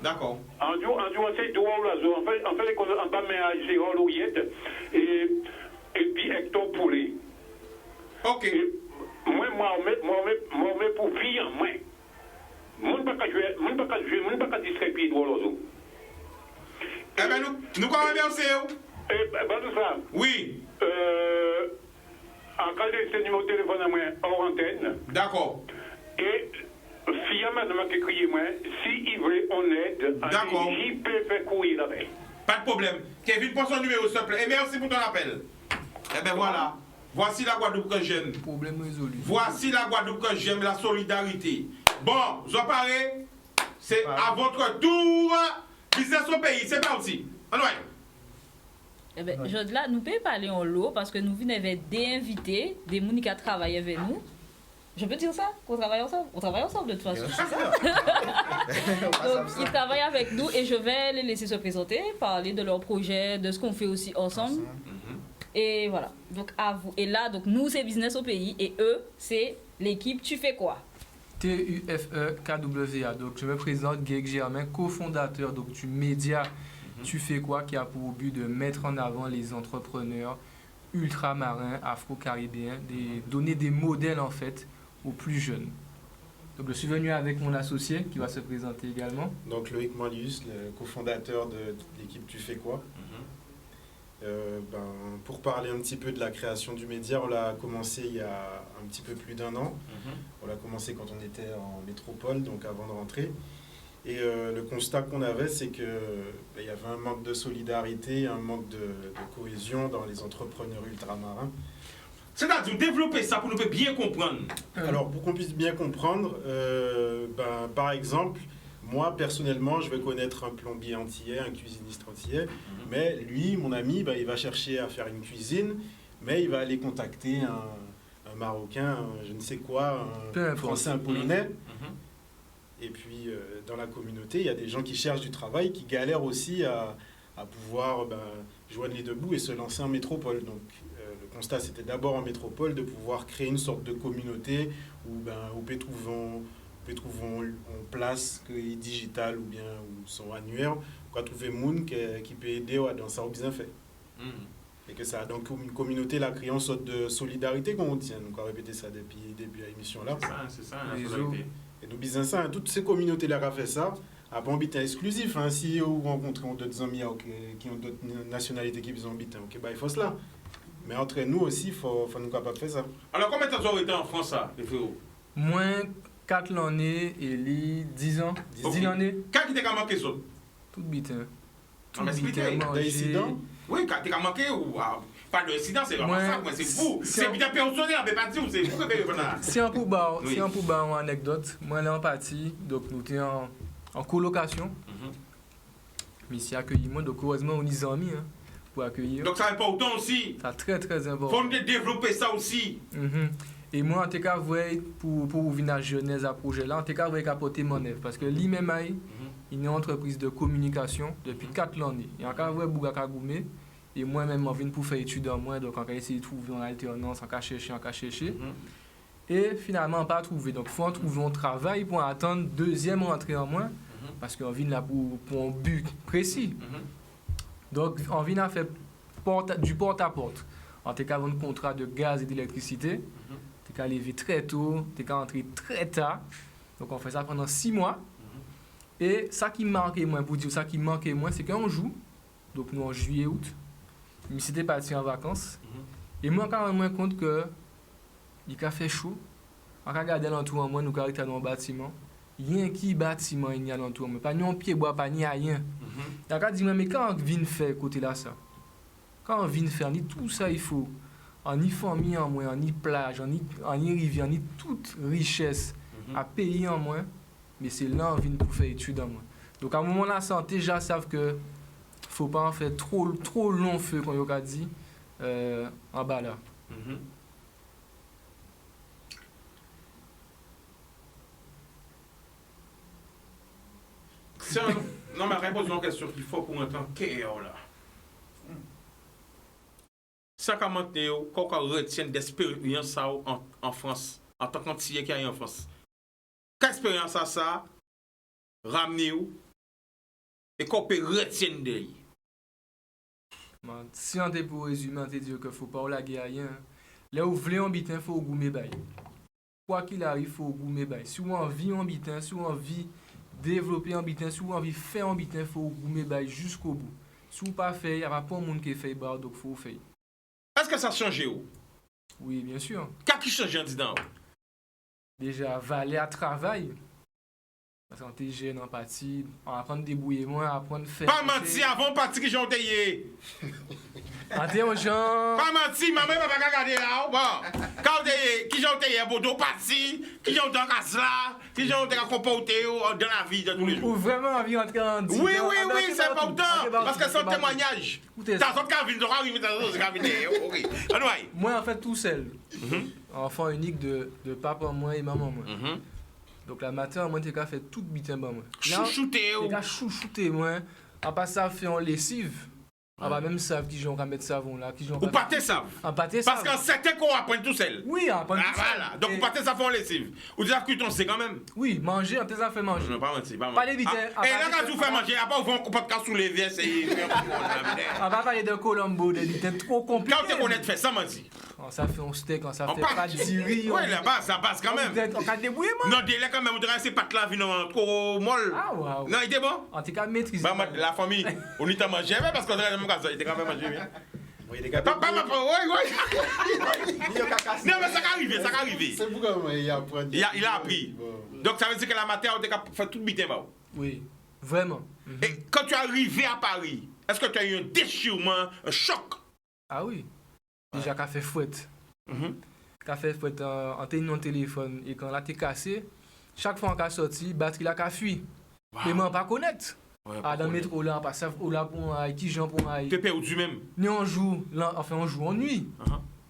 D'accord. En jour, c'est droit ou la zone. En fait, on va mettre à Gérard Lauriette et puis Hector Poulet. Ok. Et moi, pour vivre, moi. Moun pas qu'à jouer, moun pas qu'à discréper droit l'oiseau. Eh ben, nous comment remercier? Eh ben, tout ça. Oui. En cas de ce numéro de téléphone à moi, hors antenne. D'accord. Et si madame qui crie moi, si il veut on aide, d'accord. Il peut faire courir là-bas. Pas de problème. Kevin, prends son numéro, s'il te plaît. Et merci pour ton appel. Eh ben voilà. Voici la Guadeloupe que j'aime. Problème résolu. Voici la Guadeloupe que j'aime, la solidarité. Bon, vous en parlez. C'est à votre tour. Business au pays, c'est parti. En ouais. Eh ben, là, nous ne pouvons pas aller en lot parce que nous venons avec des invités, des gens qui travaillent avec nous. Je peux dire ça? Qu'on travaille ensemble? On travaille ensemble de toute façon. C'est ça. Donc, ils travaillent avec nous et je vais les laisser se présenter, parler de leur projet, de ce qu'on fait aussi ensemble. Et voilà. Donc, à vous. Et là, donc, nous, c'est Business au pays et eux, c'est l'équipe Tu fais quoi? TUFE-KWA. Donc, je me présente, Guy Germain, cofondateur du média Tu fais quoi, qui a pour but de mettre en avant les entrepreneurs ultramarins, afro-caribéens, donner des modèles en fait aux plus jeunes. Donc, je suis venu avec mon associé qui va se présenter également. Donc, Loïc Manlius, le cofondateur de l'équipe Tu fais quoi. Pour parler un petit peu de la création du média, on l'a commencé il y a un petit peu plus d'1 an. On l'a commencé quand on était en métropole, donc avant de rentrer. Et le constat qu'on avait, c'est qu'il y avait un manque de solidarité, un manque de cohésion dans les entrepreneurs ultramarins. C'est-à-dire développer ça pour nous bien comprendre. Alors, pour qu'on puisse bien comprendre, par exemple, moi, personnellement, je vais connaître un plombier antillais, un cuisiniste antillais, mais lui, mon ami, il va chercher à faire une cuisine, mais il va aller contacter un Marocain, je ne sais quoi, un Français, un Polonais. Et puis, dans la communauté, il y a des gens qui cherchent du travail, qui galèrent aussi à pouvoir joindre les deux bouts et se lancer en métropole. Donc, le constat, c'était d'abord en métropole de pouvoir créer une sorte de communauté où on peut trouver en place que digital ou bien ou son annuaire, on peut trouver moun qui peut aider dans ça au bien fait. Et que ça, donc une communauté la créée en sorte de solidarité qu'on tient. Donc on va répéter ça depuis le début de l'émission là. C'est ça, la solidarité. Et nous disons ça, toutes ces communautés là qui fait ça, à bon but exclusif. Si vous rencontrez d'autres amis qui ont d'autres nationalités qui ont habitent, il faut cela. Mais entre nous aussi, il faut nous capables de faire ça. Alors combien de temps vous avez été en France ça, les frérots? Moins 4 l'année et les 10 ans. 10 l'année. Quand tu t'es manqué ça? Tout bitin. Tout bitin. D'incident? Oui, quand tu as manqué ou pas d'incident, c'est vraiment ça, c'est fou. C'est bien personnel, mais pas dire, c'est fou. Si on peut avoir une anecdote, moi là en partie, donc nous étions en colocation. Mais ici accueillement, donc heureusement on est amis pour accueillir. Donc ça est important aussi. C'est très très important. Faut nous développer ça aussi. Et moi, en tout cas, pour venir à jeunesse à projet là, en tout cas, je vais apporter mon œuvre. Parce que l'IMEMA, il est une entreprise de communication depuis 4 ans. Et en cas, je vais et moi-même, je viens pour faire études en moi. Donc, on va essayer de trouver en alternance, on va chercher. Et finalement, on n'a pas trouvé. Donc, il faut trouver un travail pour attendre deuxième rentrée en moins. Parce qu'on vient là pour un but précis. Donc, on vient à faire du porte-à-porte. En tout cas, un contrat de gaz et d'électricité. Tu qu'à lever très tôt, tu qu'à entrer très tard. Donc on fait ça pendant 6 mois. Et ça qui manquait moins, pour dire ça qui manquait moins, c'est qu'on joue. Donc nous en juillet, août. Mais c'était parti en vacances. Et moi, quand je me rends compte que il a fait chaud, on regarde l'entour, moi, nous caractères dans un bâtiment. Il y a un qui bâtiment il y a l'entour, mais pas ni un pied bois, pas ni rien. Donc on dit mais quand on vient faire côté là ça, quand on vient faire ni tout ça il faut. En y famille en moins, en y plage, en y rivière, en y toute richesse à payer en moins, mais c'est là on vient pour faire études en moins. Donc à un moment là, santé, déjà savent que faut pas en faire trop long feu, comme on a dit, en bas là. Non, mais réponse une question qu'il faut pour entendre cœur là. Ça comment qu'on retient d'expérience en France en tant qu'antillais qui est en France. Quelle expérience ça ramener et qu'on peut retenir de lui. Si on te pour résumer, on te dit qu'il faut pas la guerre rien. Là où vous voulez en bitin, il faut goumer bail. Quoi qu'il arrive, il faut goumer bail. Si vous envie en bitin, si vous envie développer en bitin, si vous envie faire en bitin, il faut goumer bail jusqu'au bout. Si vous pas fait, il n'y a pas de monde qui fait bar, donc il faut faire. Est-ce que ça a changé? Oui, bien sûr. Qu'est-ce qui change en disant? Déjà, va aller à travail. Parce qu'on est jeune en partie, on apprend à débrouiller moins, apprendre à faire. Pas menti avant parti que j'ai enterré. Attends, Jean. Pas menti, maman va pas regarder là. Bon, quand qui j'ai enterré pour deux parties, qui j'ai enterré à cela, qui j'ai enterré à comporter dans la vie de tous les jours. Ou vraiment envie d'entrer en dit. Oui, c'est important. Parce que c'est un témoignage. T'as d'autres cabines, t'auras arrivé dans d'autres cabines. Moi, en fait, tout seul. Enfant unique de papa, moi et maman, moi. Donc la matin, moi, t'es qu'à faire toute bitin, moi. Chouchouté, t'es qu'à chouchouter, moi. En pas ça, fait en lessive. On va même savoir qui j'en mettre savon là. Ou pâté savon. En pâté savon. Parce qu'en certains qu'on apprend tout seul. Oui, on apprend tout seul. Voilà. Donc, ou pâté savon en lessive. Ou déjà que tu t'en sais quand même. Oui, manger, on t'a fait manger. Non, pas mentir, pas les bitins. Et là, quand tu fais manger, après, on va pas de sous les vies, c'est. On va parler de Colombo, de bitins trop compliqué. Quand tu connais, fais ça, mentir. Ça fait un steak, ça fait pas de diri. Oui, là-bas, ça passe quand même. On a débrouillé, moi. Non, délai quand même, on dirait que ces pâtes-là viennent trop molle. Ah, waouh. Non, il était bon? En tout cas, maîtrise. La famille, on y t'a mangé, parce qu'on dirait que mon gars, il était quand même mangé bien. Oui, les gars. Papa, oui. Non, mais ça arrive, ça arrive. C'est pourquoi il a appris. Il a appris. Donc, ça veut dire que la matin, on a fait tout le bitin. Oui, vraiment. Et quand tu es arrivé à Paris, est-ce que tu as eu un déchirement, un choc? Ah oui. Déjà, qu'a fait fouette. Qu'a fait fouette en tenant le téléphone. Et quand là, t'es cassé, chaque fois qu'on a sorti, batterie là, qu'a fui. Mais moi, pas connaître. Dans le métro, là, on passe là pour un qui j'en pour un. Tu es perdu même. Nous, on joue, on joue en nuit.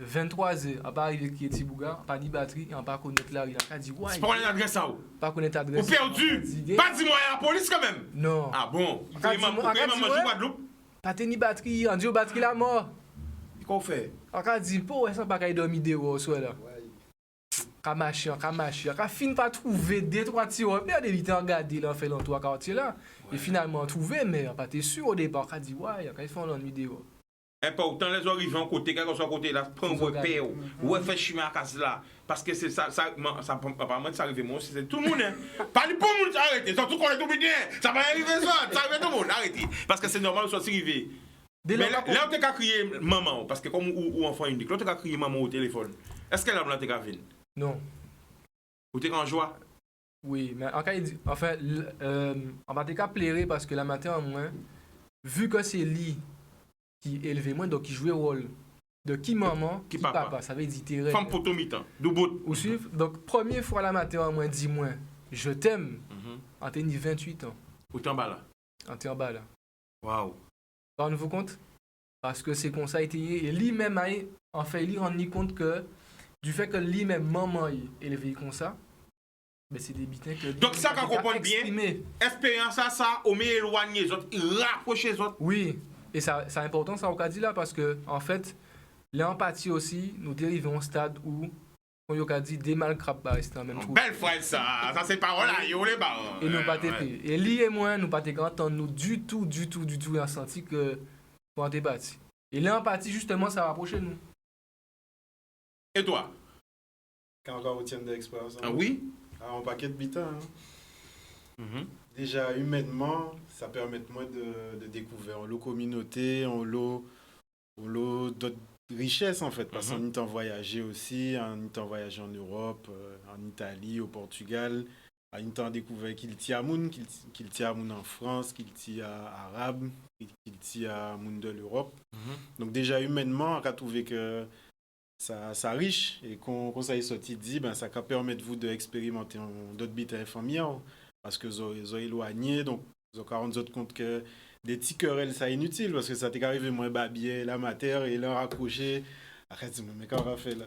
23h, on pas arriver qui est Tibouga, pas de batterie, on pas connaître la rue. On a dit, ouais. C'est pas connaître l'adresse ça ou? Pas connaître l'adresse. Ou perdu? Pas dis-moi à la police quand même? Non. Ah bon? Vous avez mangé Guadeloupe? Pas de batterie, on dit au batterie la mort. Qu'est-ce qu'on fait? On a dit, pour ça, pas qu'à dormir dehors, soit là. Ka marcher, ka fin pas trouver deux trois tirs, bien d'éviter regarder là fait dans trois quartiers là et finalement trouver mais pas été sûr au départ, ka dit ouais, quand ils font l'ennui dehors. Important les arrivés en côté quelque soit côté là prendre repère ou faire chemin à case là parce que c'est ça apparemment ça arrive moi c'est tout le monde pas pour monde arrêter surtout qu'on est tout bien ça va arriver ça arrive tout le monde arrêtez parce que c'est normal soit arrivé. Mais là on t'a qu'à crier maman parce que comme ou enfant unique là on t'a qu'à crier maman au téléphone. Est-ce qu'elle a blanc t'a qu'à venir? Non. Ou t'es en joie? Oui, mais en fait, on va te plairer parce que la matin en moins, vu que c'est lui qui élevait moi, donc qui jouait le rôle de qui maman, qui papa, ça veut dire terrain. Femme pour tout mi-temps, double. Ou suivre, donc première fois la matin en moins, dis-moi, je t'aime, en t'es 28 ans. Ou t'es en bas là? En t'es en bas là. Waouh. Rendez-vous compte? Parce que c'est comme ça été, et lui-même, en fait, il rend compte que du fait que lui-même, maman, est élevé comme ça, mais c'est des bitins que... Donc ça, qu'on comprend bien, expérience ça, au mieux éloigner les autres, rapprocher les autres. Oui, et ça, c'est important, ça, on a dit là, parce que, en fait, l'empathie aussi, nous dérivons au stade où, on a dit, des malcrapes, c'est en même temps. Belle phrase, ça c'est parole là, yo les bas. Et nous pas t'épée. Et lui et moi, nous pas t'entendre, nous du tout, on a senti que, on était bâti. Et l'empathie, justement, ça rapproche nous. Et toi? Quand encore vous tiennent de l'expérience? Ah oui? Un paquet de bitins. Déjà, humainement, ça permet moins de découvrir. On l'a communauté, on l'a d'autres richesses en fait. Parce qu'on est en voyager aussi, on est en voyager en Europe, en Italie, au Portugal. On est en découvert qu'il y a moun en France, qu'il y a arabe, qu'il y a moun de l'Europe. Donc déjà, humainement, on a trouvé que ça riche et quand ça est sorti dit ben ça permet de vous d'expérimenter d'autres bitins familiales parce que vous avez éloigné donc vous avez rendu compte que des petits querelles ça inutile parce que ça t'est arrivé moins babier la matière et leur accrocher arrête mais qu'est-ce qu'on va faire là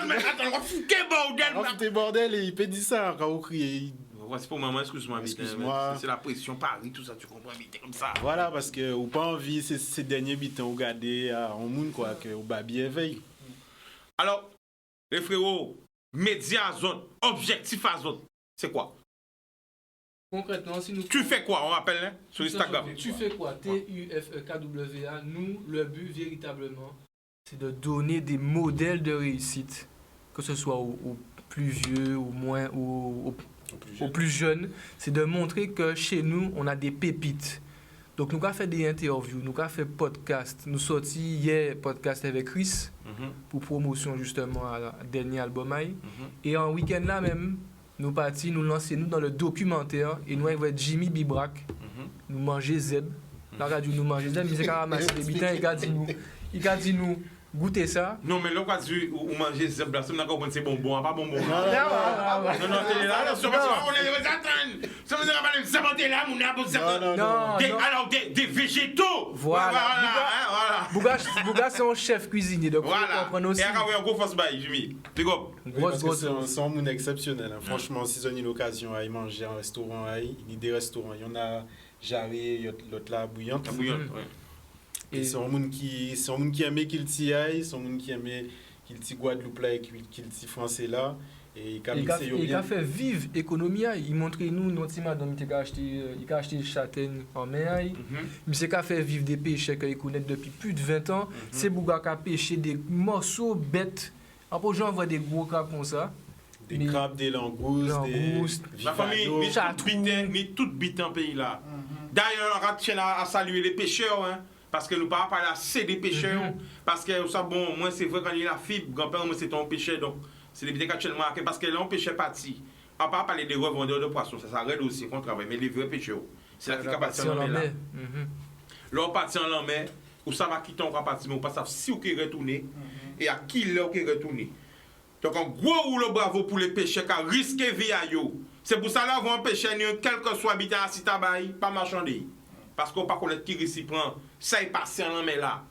mais attends on va foutre bordel on va foutre bordel et il peut dire ça quand on crie C'est pour maman, excuse-moi. Excuse-moi. C'est la pression Paris, tout ça, tu comprends, vite comme ça. Voilà, parce que ou pas envie ces derniers bitons regarder en monde quoi que ou pas bien veille. Alors, les frérots, médias zone, objectif à zone, c'est quoi? Concrètement, si nous... Tu fais quoi, on rappelle, hein, sur Instagram? Tu fais quoi? TUFEKWA. Nous, le but véritablement, c'est de donner des modèles de réussite, que ce soit aux plus vieux, ou moins, aux plus jeunes. C'est de montrer que chez nous, on a des pépites. Donc, nous avons fait des interviews, nous avons fait podcast. Nous sortis hier podcast avec Chris pour promotion justement à dernier album. Et en week-end là même, nous partis, nous lancer nous dans le documentaire et nous avec Jimmy Bibrac, nous manger Z. La radio nous manger Z, mais c'est qu'à ramasser des bitins, il a dit nous goûter ça. Non, mais là, quand tu manges Z, là, c'est bonbon, pas bonbon. Non, t'es là, on est là, alors, des végétaux. Voilà. Bouga, c'est un chef cuisinier, donc voilà. On aussi. Et après, un gros force by Jimmy. Big up. C'est un monde exceptionnel. Hein. Franchement, si on a l'occasion à y manger en restaurant, il y a des restaurants. Il y en a Jarry, l'autre là, Bouillante. Et c'est un monde qui aimait qu'il t'y aille, c'est un monde qui aimait qu'il t'y Guadeloupe là et qu'il t'y français là. Et il a fait vivre l'économie. Il montrait nous, notre madame, il a acheté des châtaignes en mer. Mais c'est qu'il a fait vivre des pêcheurs qu'il connaît depuis plus de 20 ans. C'est Bouga qui a pêché des morceaux bêtes. Après, j'en vois des gros crabes comme ça. Des crabes, des langoustes, des la famille, mais tout bite en pays là. D'ailleurs, on tient à saluer les pêcheurs. Hein. Parce que nous ne parlons pas assez des pêcheurs. Parce que ça, bon, moi, c'est vrai quand il y a la fibre, grand-père, moi, c'est ton pêcheur. Donc, c'est les bêtes actuellement. Parce que là, on pêchait parti. On ne parle pas des revendeurs de poissons. Ça s'arrête aussi qu'on travaille. Mais les vrais pêcheurs, c'est la qui est partie en mer. Là, on partit en mer, ou ça va quitter, on va partir, mais on ne sait pas si on est retourné et à qui l'heure qui est retourné. Donc, un gros rouleau bravo pour les pêcheurs qui ont risqué vie à eux. C'est pour ça là, on pêcher, quel que soit habitant à Sitabaï, pas marchander. Parce qu'on ne peut pas connaître qui risque prend. Ça est passé en mer là.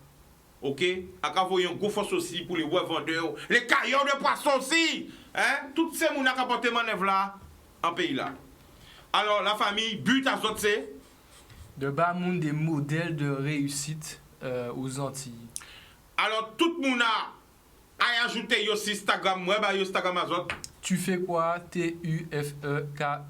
Ok? À quand vous un gros force aussi pour les revendeurs, les caillots de poissons aussi. Hein? Toutes ces gens qui ont porté manœuvre là, en pays là. Alors, la famille, but à autres, c'est de bas monde des modèles de réussite aux Antilles. Alors, tout le monde a ajouté aussi Instagram, moi, Instagram à autres. Tu fais quoi? TUFEKWA.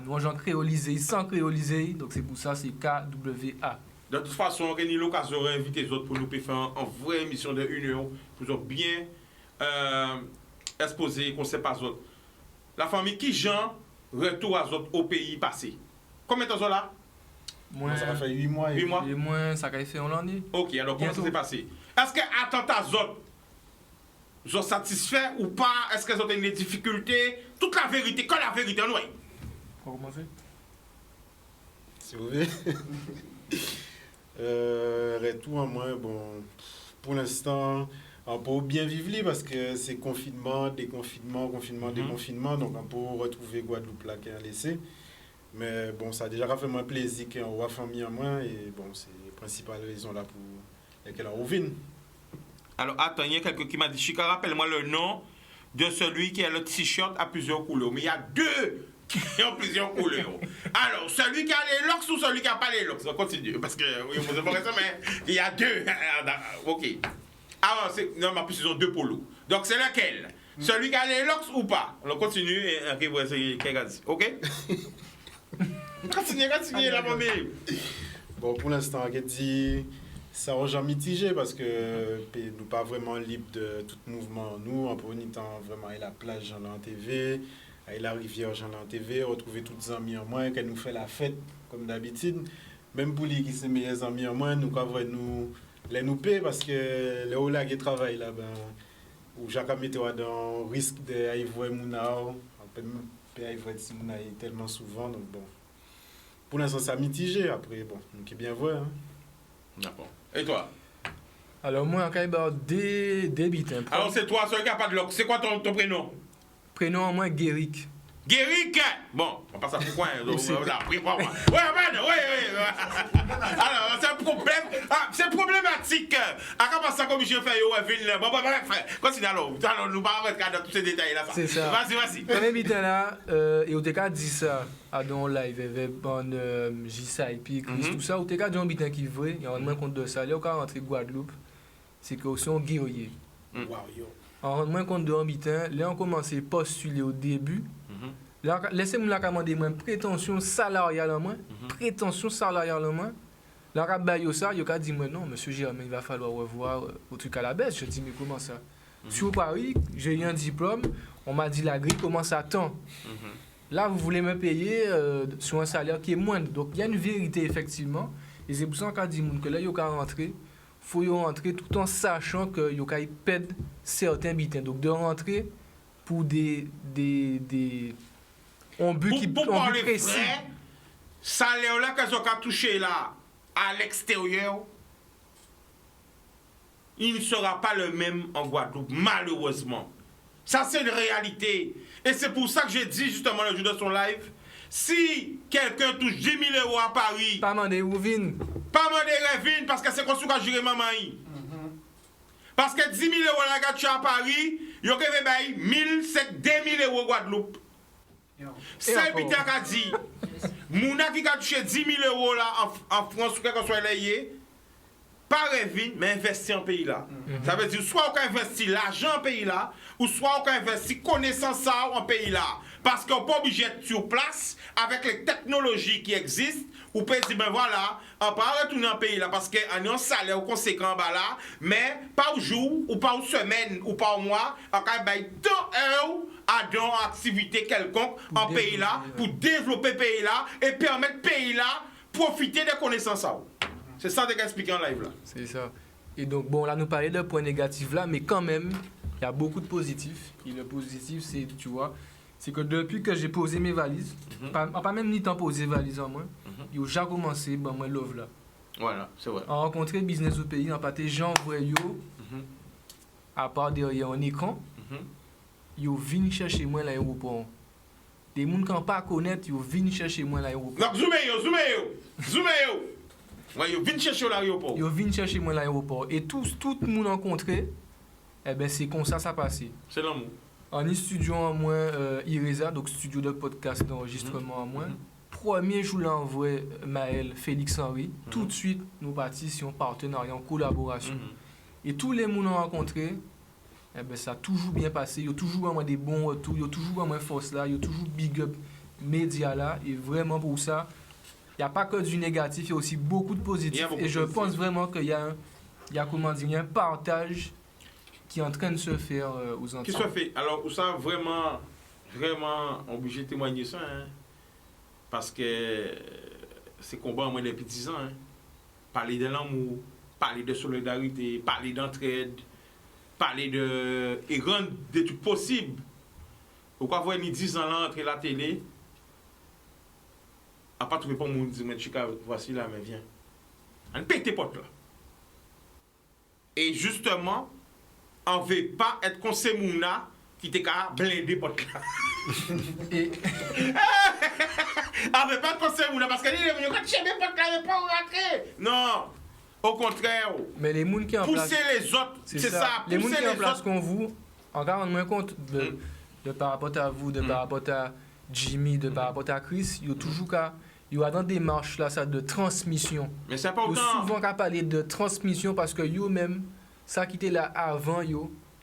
Nous, j'en créolisé, sans créoliser, donc c'est pour ça, c'est KWA. De toute façon, on a eu l'occasion d'inviter les autres pour nous faire une vraie émission de 1 heure pour bien exposer le concept à autres. La famille qui Jean retourne à autres au pays passé. Combien de temps là? Moi, ça fait 8 mois. 8 mois? 8 mois, ça a fait un an. Ok, alors comment ça s'est passé? Est-ce que attends à autres? Ils sont satisfaits ou pas? Est-ce qu'ils ont des difficultés? Toute la vérité, que la vérité, oui. Comment commencer? Si vous voulez. Retour en moins, bon, pour l'instant, on peut bien vivre parce que c'est confinement, déconfinement, déconfinement, donc on peut retrouver Guadeloupe là qui a laissé. Mais bon, ça a déjà fait moins plaisir qu'on voit famille en moins et bon, c'est les principales raisons là pour lesquelles on revient. Alors, attends, il y a quelqu'un qui m'a dit, Chica, rappelle-moi le nom de celui qui a le t-shirt à plusieurs couleurs. Mais il y a deux qui ont plusieurs couleurs. Alors, celui qui a les locks ou celui qui n'a pas les locks? On continue, parce que, oui, vous avez raison, mais il y a deux. Ok. Alors, non, mais en plus, ils ont deux polos. Donc, c'est lequel? Celui qui a les locks ou pas? On continue et après, vous essayez quelqu'un a dit. Ok? Continue, la famille. Bon, pour l'instant, on dit... Ça a jamais mitigé parce que nous pas vraiment libres de tout mouvement. Nous, on peut vraiment aller à la plage, j'en ai en TV, aller à la rivière, j'en ai en TV, retrouver toutes les amis en moins, qu'elle nous fait la fête comme d'habitude. Même pour les qui sont meilleurs amis en moins, nous avons nous payer parce que les hauts là qui travaillent là, ben, ou Jacques Météo dans risque d'aller voir Mounao, on peut même pas aller voir Mounao tellement souvent. Donc bon, pour l'instant, ça a mitigé. Après, bon, nous qui bien voir. Hein. D'accord. Et toi? Alors, moi, quand même, des bitins. Alors, c'est toi, celui qui n'a pas de lock. C'est quoi ton prénom? Prénom, moi, Guéric. Guéric? Bon, on passe à pourquoi? Oui. Alors, c'est un problème. C'est problématique. À ça comme je fais, yo, ville, bon, frère, continue alors, nous pas rentrer dans tous ces détails-là. C'est ça. Vas-y. Quand même, là, et au TK dit ça, à dans live, avec bon, Jissa et puis Chris, tout ça, au TK dit un bitin qui est vrai, il y a un compte de ça, là, quand on rentre Guadeloupe, c'est que aussi on guerrier. Wow, yo. On rend moins compte de habitant, là on commence à postuler au début. Là, laissez-moi la commander moins prétention salariale en moins, prétention salariale en moins. Là on a ça, il a dit moi non, monsieur Germain, il va falloir revoir au truc à la baisse. Je dis mais comment ça? Sur Paris, j'ai eu un diplôme, on m'a dit la grille commence à temps. Là vous voulez me payer sur un salaire qui est moindre. Donc il y a une vérité effectivement, et c'est pour ça qu'on dit que là il a rentré. Faut y rentrer tout en sachant que y a perdre certains bitins. Donc de rentrer pour des un but qui pour un parler but précis. vrai, salaire là qu'ils ont touché là à l'extérieur, il ne sera pas le même en Guadeloupe, malheureusement. Ça c'est une réalité. Et c'est pour ça que j'ai dit justement le jour de son live, si quelqu'un touche 10 000 € à Paris, Pas demander où vin. pas demander Revin parce que c'est comme ça qu'on gère maman. Parce que 10 000 € là que à Paris, il y a 1 000, 2 000 € Guadeloupe. C'est Bita qui a dit, Mouna qui a touché 10 000 € là en France, ou quelque soit lié, pas Revin, mais investir en pays là. Ça veut dire soit on investit l'argent en pays là, ou soit on investit connaissance ça en pays là. Parce qu'on n'est pas obligé d'être sur place avec les technologies qui existent. Ou peut dire, ben voilà, on ne peut pas retourner en pays là parce qu'on a un salaire conséquent en bas là, mais pas au jour, ou pas aux semaines, ou pas au mois, on peut payer 2 heures à une activité quelconque en pays là, pour développer le pays là, et permettre le pays là profiter des connaissances. C'est ça que j'explique en live là. C'est ça. Et donc bon là nous parlons de points négatifs là, mais quand même il y a beaucoup de positifs. Et le positif c'est, tu vois, c'est que depuis que j'ai posé mes valises, pas même ni temps posé valises en moins, il a déjà commencé, ben moi love là. Voilà, c'est vrai. En rencontrer business au pays, en pâté Jean Voyo, à part derrière un écran, ils viennent chercher moi à l'aéroport. Des gens qui ne pas connaître, ils viennent chercher moi à l'aéroport. Donc zoomez yo. Ouais, ils viennent chercher à l'aéroport. Ils viennent chercher moi à l'aéroport. Et tout le monde rencontré, eh ben c'est comme ça passe. C'est l'amour. En studio en moins, Ireza, donc studio de podcast d'enregistrement en moins. Premier jour l'envoie Maël Félix Henry. Tout de suite, nous partissions en partenariat, en collaboration. Et tous les gens rencontrés, eh ben, ça a toujours bien passé. Il y a toujours des bons retours, il y a toujours force là, il y a toujours big up média là. Et vraiment pour ça, il n'y a pas que du négatif, il y a aussi beaucoup de positifs. Et je pense vraiment qu'il y a un partage qui est en train de se faire aux enfants. Qui se fait? Alors, ça, vraiment, obligé de témoigner ça. Hein? Parce que c'est combat en moins des petits ans. Hein? Parler de l'amour, parler de solidarité, parler d'entraide, parler de... et rendre des trucs possibles. Pourquoi voir ni 10 ans là entre la télé, à pas trouver pas mon dit, mais Chica, voici là, mais viens. On paye tes potes là. Et justement, on ne veut pas être comme ces mouna qui t'es qu'à blinder potes là. Et... on ne veut pas être comme ces mouna parce que les gens quand tu mes potes là, ils pas rentrer. Non, au contraire. Mais les gens qui en place... Pousser les autres, c'est ça. Les gens Pousser qui en les place autres. comme vous, en rendant moins compte de par rapport à vous, de par rapport à Jimmy, de par rapport à Chris, il y a toujours qu'à... Il y a dans des démarches là, ça, de transmission. Mais c'est pas autant. Il y a souvent qu'à parler de transmission parce que eux-mêmes, ça qui était là avant, ils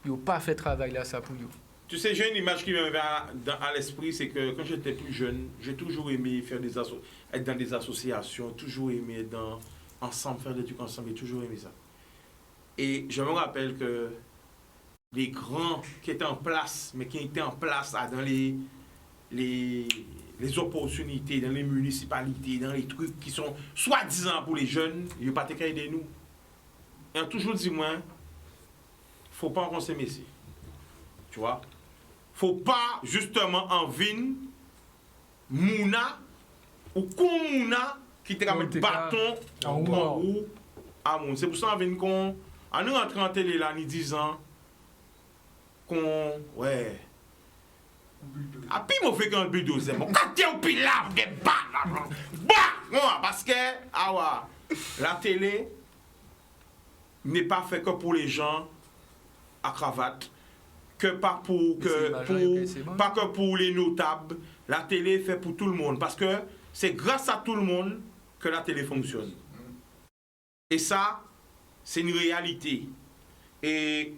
n'ont pas fait travail là, ça pour eux. Tu sais, j'ai une image qui me vient à l'esprit, c'est que quand j'étais plus jeune, j'ai toujours aimé faire être dans des associations, toujours aimé être ensemble, faire des trucs ensemble, j'ai toujours aimé ça. Et je me rappelle que les grands qui étaient en place, mais qui étaient en place là, dans les opportunités, dans les municipalités, dans les trucs qui sont soi-disant pour les jeunes, ils n'ont pas été aider nous. Et on a toujours dit, moi, faut pas qu'on s'aime ici. Tu vois? Faut pas, justement, en vine, mouna, ou mouna, qui te ramène bâton en roue à moun. C'est pour ça, en vine, qu'on, en nous rentrant en télé là, en disant, qu'on, ouais, ah, puis moi, fait qu'un bulldozer, mon quand t'es au pilat, des bah, parce que, ah ouais, la télé, n'est pas fait que pour les gens à cravate, pas que pour les notables. La télé est faite pour tout le monde parce que c'est grâce à tout le monde que la télé fonctionne. Et ça, c'est une réalité. Et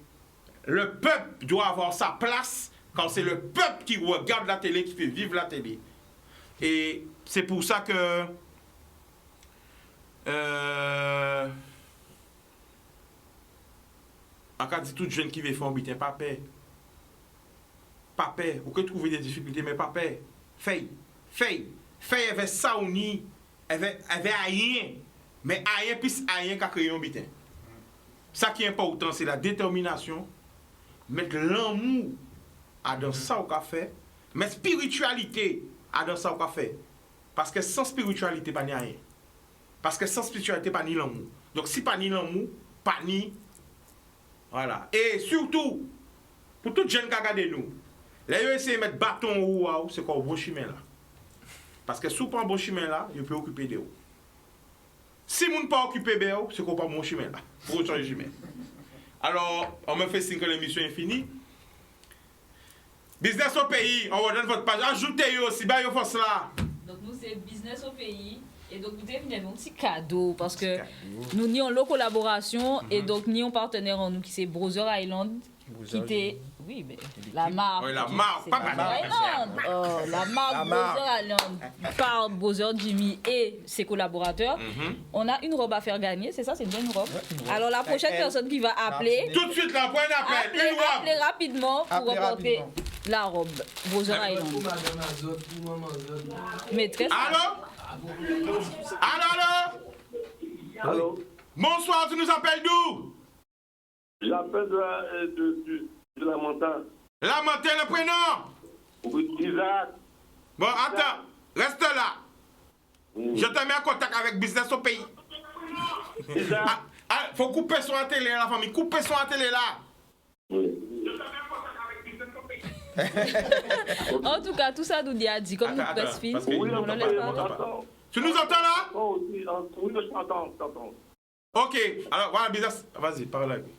le peuple doit avoir sa place quand c'est le peuple qui regarde la télé, qui fait vivre la télé. Et c'est pour ça que quand dit toute jeune qui veut faire un bitin, pas peur. Pas peur. Vous pouvez trouver des difficultés, mais pas peur. Fais avec ça ou ni, avec rien. Mais rien plus rien qu'à créer un bitin. Ça qui est important, c'est la détermination, mettre l'amour dans ça qu'on fait, mettre spiritualité dans ça qu'on fait. Parce que sans spiritualité, pas ni rien. Parce que sans spiritualité, pas ni l'amour. Donc si pas ni l'amour, pas ni... Voilà. Et surtout, pour toute jeune qui regarde nous, là, ils essaient de mettre bâton au haut, c'est quoi, au bon chemin là. Parce que si vous prenez un bon chemin là, vous pouvez occuper de vous. Si vous ne pas occupé de vous, c'est qu'on pas bon chemin là. Pour changer chemin. Alors, on me fait signe que l'émission est finie. Business au pays, on redonne votre page. Ajoutez aussi, bah, vous faites là. Donc, nous, c'est business au pays. Et donc, nous avons un petit cadeau parce que nous nions la collaboration et donc nous avons un partenaire en nous qui c'est Brother Island. Qui était. Oui, mais la marque. Oui, la marque, pas Brother Island. La marque Brother Island par Brother Jimmy et ses collaborateurs. On a une robe à faire gagner, c'est ça, c'est une bonne robe. Alors, la prochaine personne qui va appeler. Tout de suite, là, point d'appel. Appelez rapidement pour remporter la robe Brother Island. Maîtresse. Allô? Allô? Bonsoir, tu nous appelles d'où? J'appelle de la montagne. La montagne, le prénom? Oui, Isaac. Bon, attends, reste là. Je te mets en contact avec Business au pays. Isaac. Faut couper son télé, la famille. Coupez son télé là. En tout cas, tout ça nous dit à dire, comme nous presse film. Tu nous entends là? Oh, oui, je t'entends. Ok, alors voilà, Business. Vas-y, parle avec lui.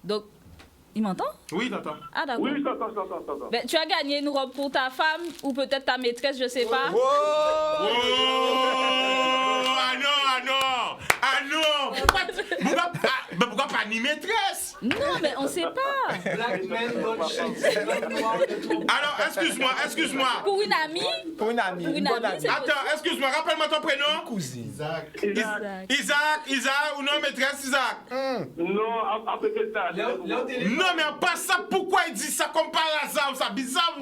Donc, il m'entend? Oui, t'entends. Ah, d'accord. Oui, je t'entends. Ben, tu as gagné une robe pour ta femme ou peut-être ta maîtresse, je sais pas. Oh, ah non. Pourquoi pas ni maîtresse? Non, mais on sait pas. Alors, excuse-moi. Pour une amie, c'est Attends, excuse-moi, rappelle-moi ton prénom. Cousine. Isaac, ou non, maîtresse Isaac? Non, après ça. Non, mais pas ça, pourquoi il dit ça comme par hasard, ça bizarre?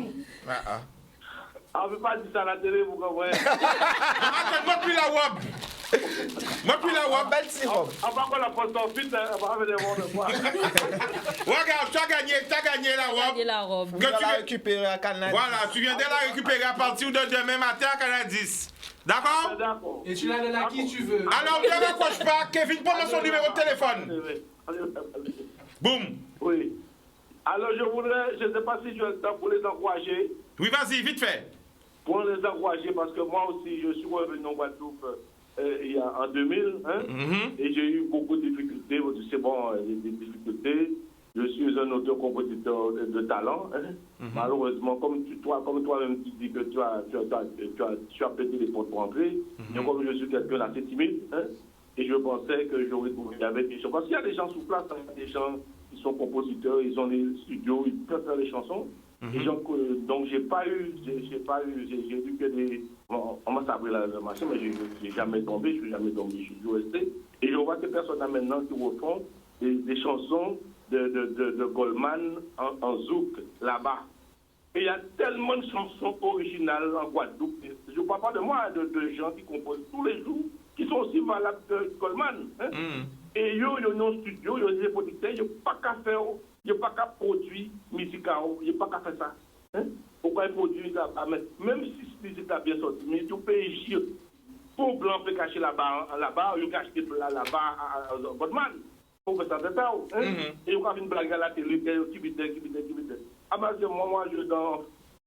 On ne peut pas dire ça à la télé, vous comprenez? Attends, moi puis la robe. Belle si robe. On va la poste en fuite, on va faire des ronds de fois. Regarde, tu as gagné la robe. Tu viens de la récupérer à Canal 10. Voilà, tu viens de la récupérer à partir de demain matin à Canal 10. D'accord? D'accord. Et tu la donnes à qui tu veux. Alors, ne raccroche pas. Kevin, prends son numéro de téléphone. Boum. Oui. Alors, je ne sais pas si je vais pour les encourager. Oui, vas-y, vite fait. Pour les encourager, parce que moi aussi, je suis revenu en Guadeloupe en 2000, et j'ai eu beaucoup de difficultés. C'est bon, des difficultés. Je suis un auteur-compositeur de talent. Malheureusement, comme toi-même tu dis que tu as pété les portes pour entrer, et comme je suis quelqu'un d'assez timide, et je pensais que j'aurais trouvé avec des gens. Parce qu'il y a des gens sous place, des gens qui sont compositeurs, ils ont des studios, ils peuvent faire des chansons. Et donc j'ai vu que on m'a sabré la machine, mais je n'ai jamais tombé, je suis resté. Et je vois ces personnes-là maintenant qui refont des chansons de Goldman en zouk, là-bas. Et il y a tellement de chansons originales en Guadeloupe. Je ne parle pas de moi, de gens qui composent tous les jours, qui sont aussi valables que Goldman. Et ils ont un studio, ils ont des producteurs, ils n'ont pas qu'à faire. Il n'y a pas qu'à produire musical, il n'y a pas qu'à faire ça. Pourquoi il produit ça? Même si ce musique a bien sorti, mais tout pays, pour blanc peut cacher là-bas, il cache des plats là-bas à Godman. Pour faire ça, c'est ça. Et il y a une blague à la télé, qui vite. Ah ben, moi,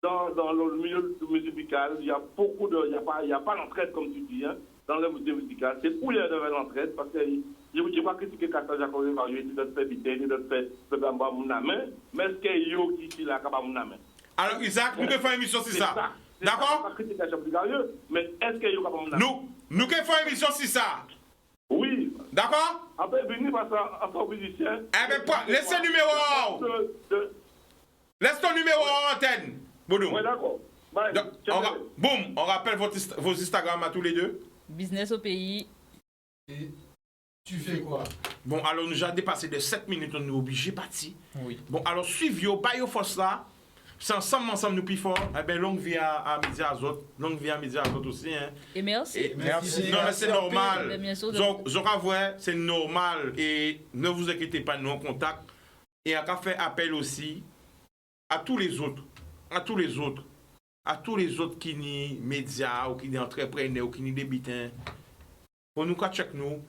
dans le milieu musical, il y a beaucoup de. Il n'y a pas l'entraide, comme tu dis, dans le milieu musical. C'est où il y a de l'entraide, parce qu'il je pas critiquer Kata Jacob quand il dit de faire vidéo, de faire programme mon main, mais est-ce que yo qui là capable mon main? Alors Isaac, nous devons faire une émission sur ça. D'accord? Mais est-ce que yo capable mon main? Nous devons faire une émission sur ça. Oui. D'accord? Après venir parce que musicien. Eh ben laisse le numéro. Laisse ton numéro en antenne. Boudou. Oui, d'accord. Boum, on rappelle vos Instagram à tous les deux. Business au pays. Et tu fais quoi? Bon, alors nous avons dépassé de 7 minutes, on est obligé de partir. Oui. Bon, alors suivez-vous, pas yo force là. C'est ensemble nous plus fort. Eh bien, longue vie à Midi Azot. Longue vie à Midi Azot aussi. Hein. Et merci. Merci. Non, mais c'est normal. Bien sûr, c'est normal. Et ne vous inquiétez pas, nous en contact. Et à faire appel aussi à tous les autres. À tous les autres. À tous les autres qui ni médias ou qui ni entrepreneurs ou qui ni débitants. Faut nous check nous.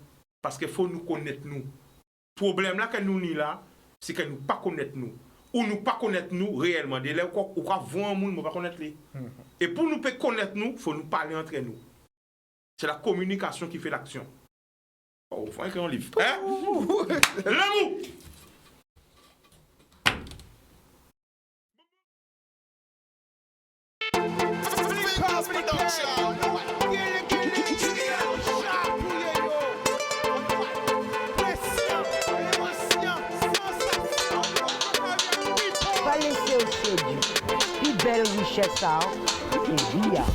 Parce qu'il faut nous connaître nous. Le problème là que nous ni là, c'est que nous ne pas connaître nous. Ou nous pas connaître nous réellement. Dès là, ou quoi voir un monde, nous pas connaître les. Et pour nous connaître nous, il faut nous parler entre nous. C'est la communication qui fait l'action. Oh, il faut écrire un livre. Hein? L'amour! Pas laisser au séduit. Puis belle richesse, ça. Et bien.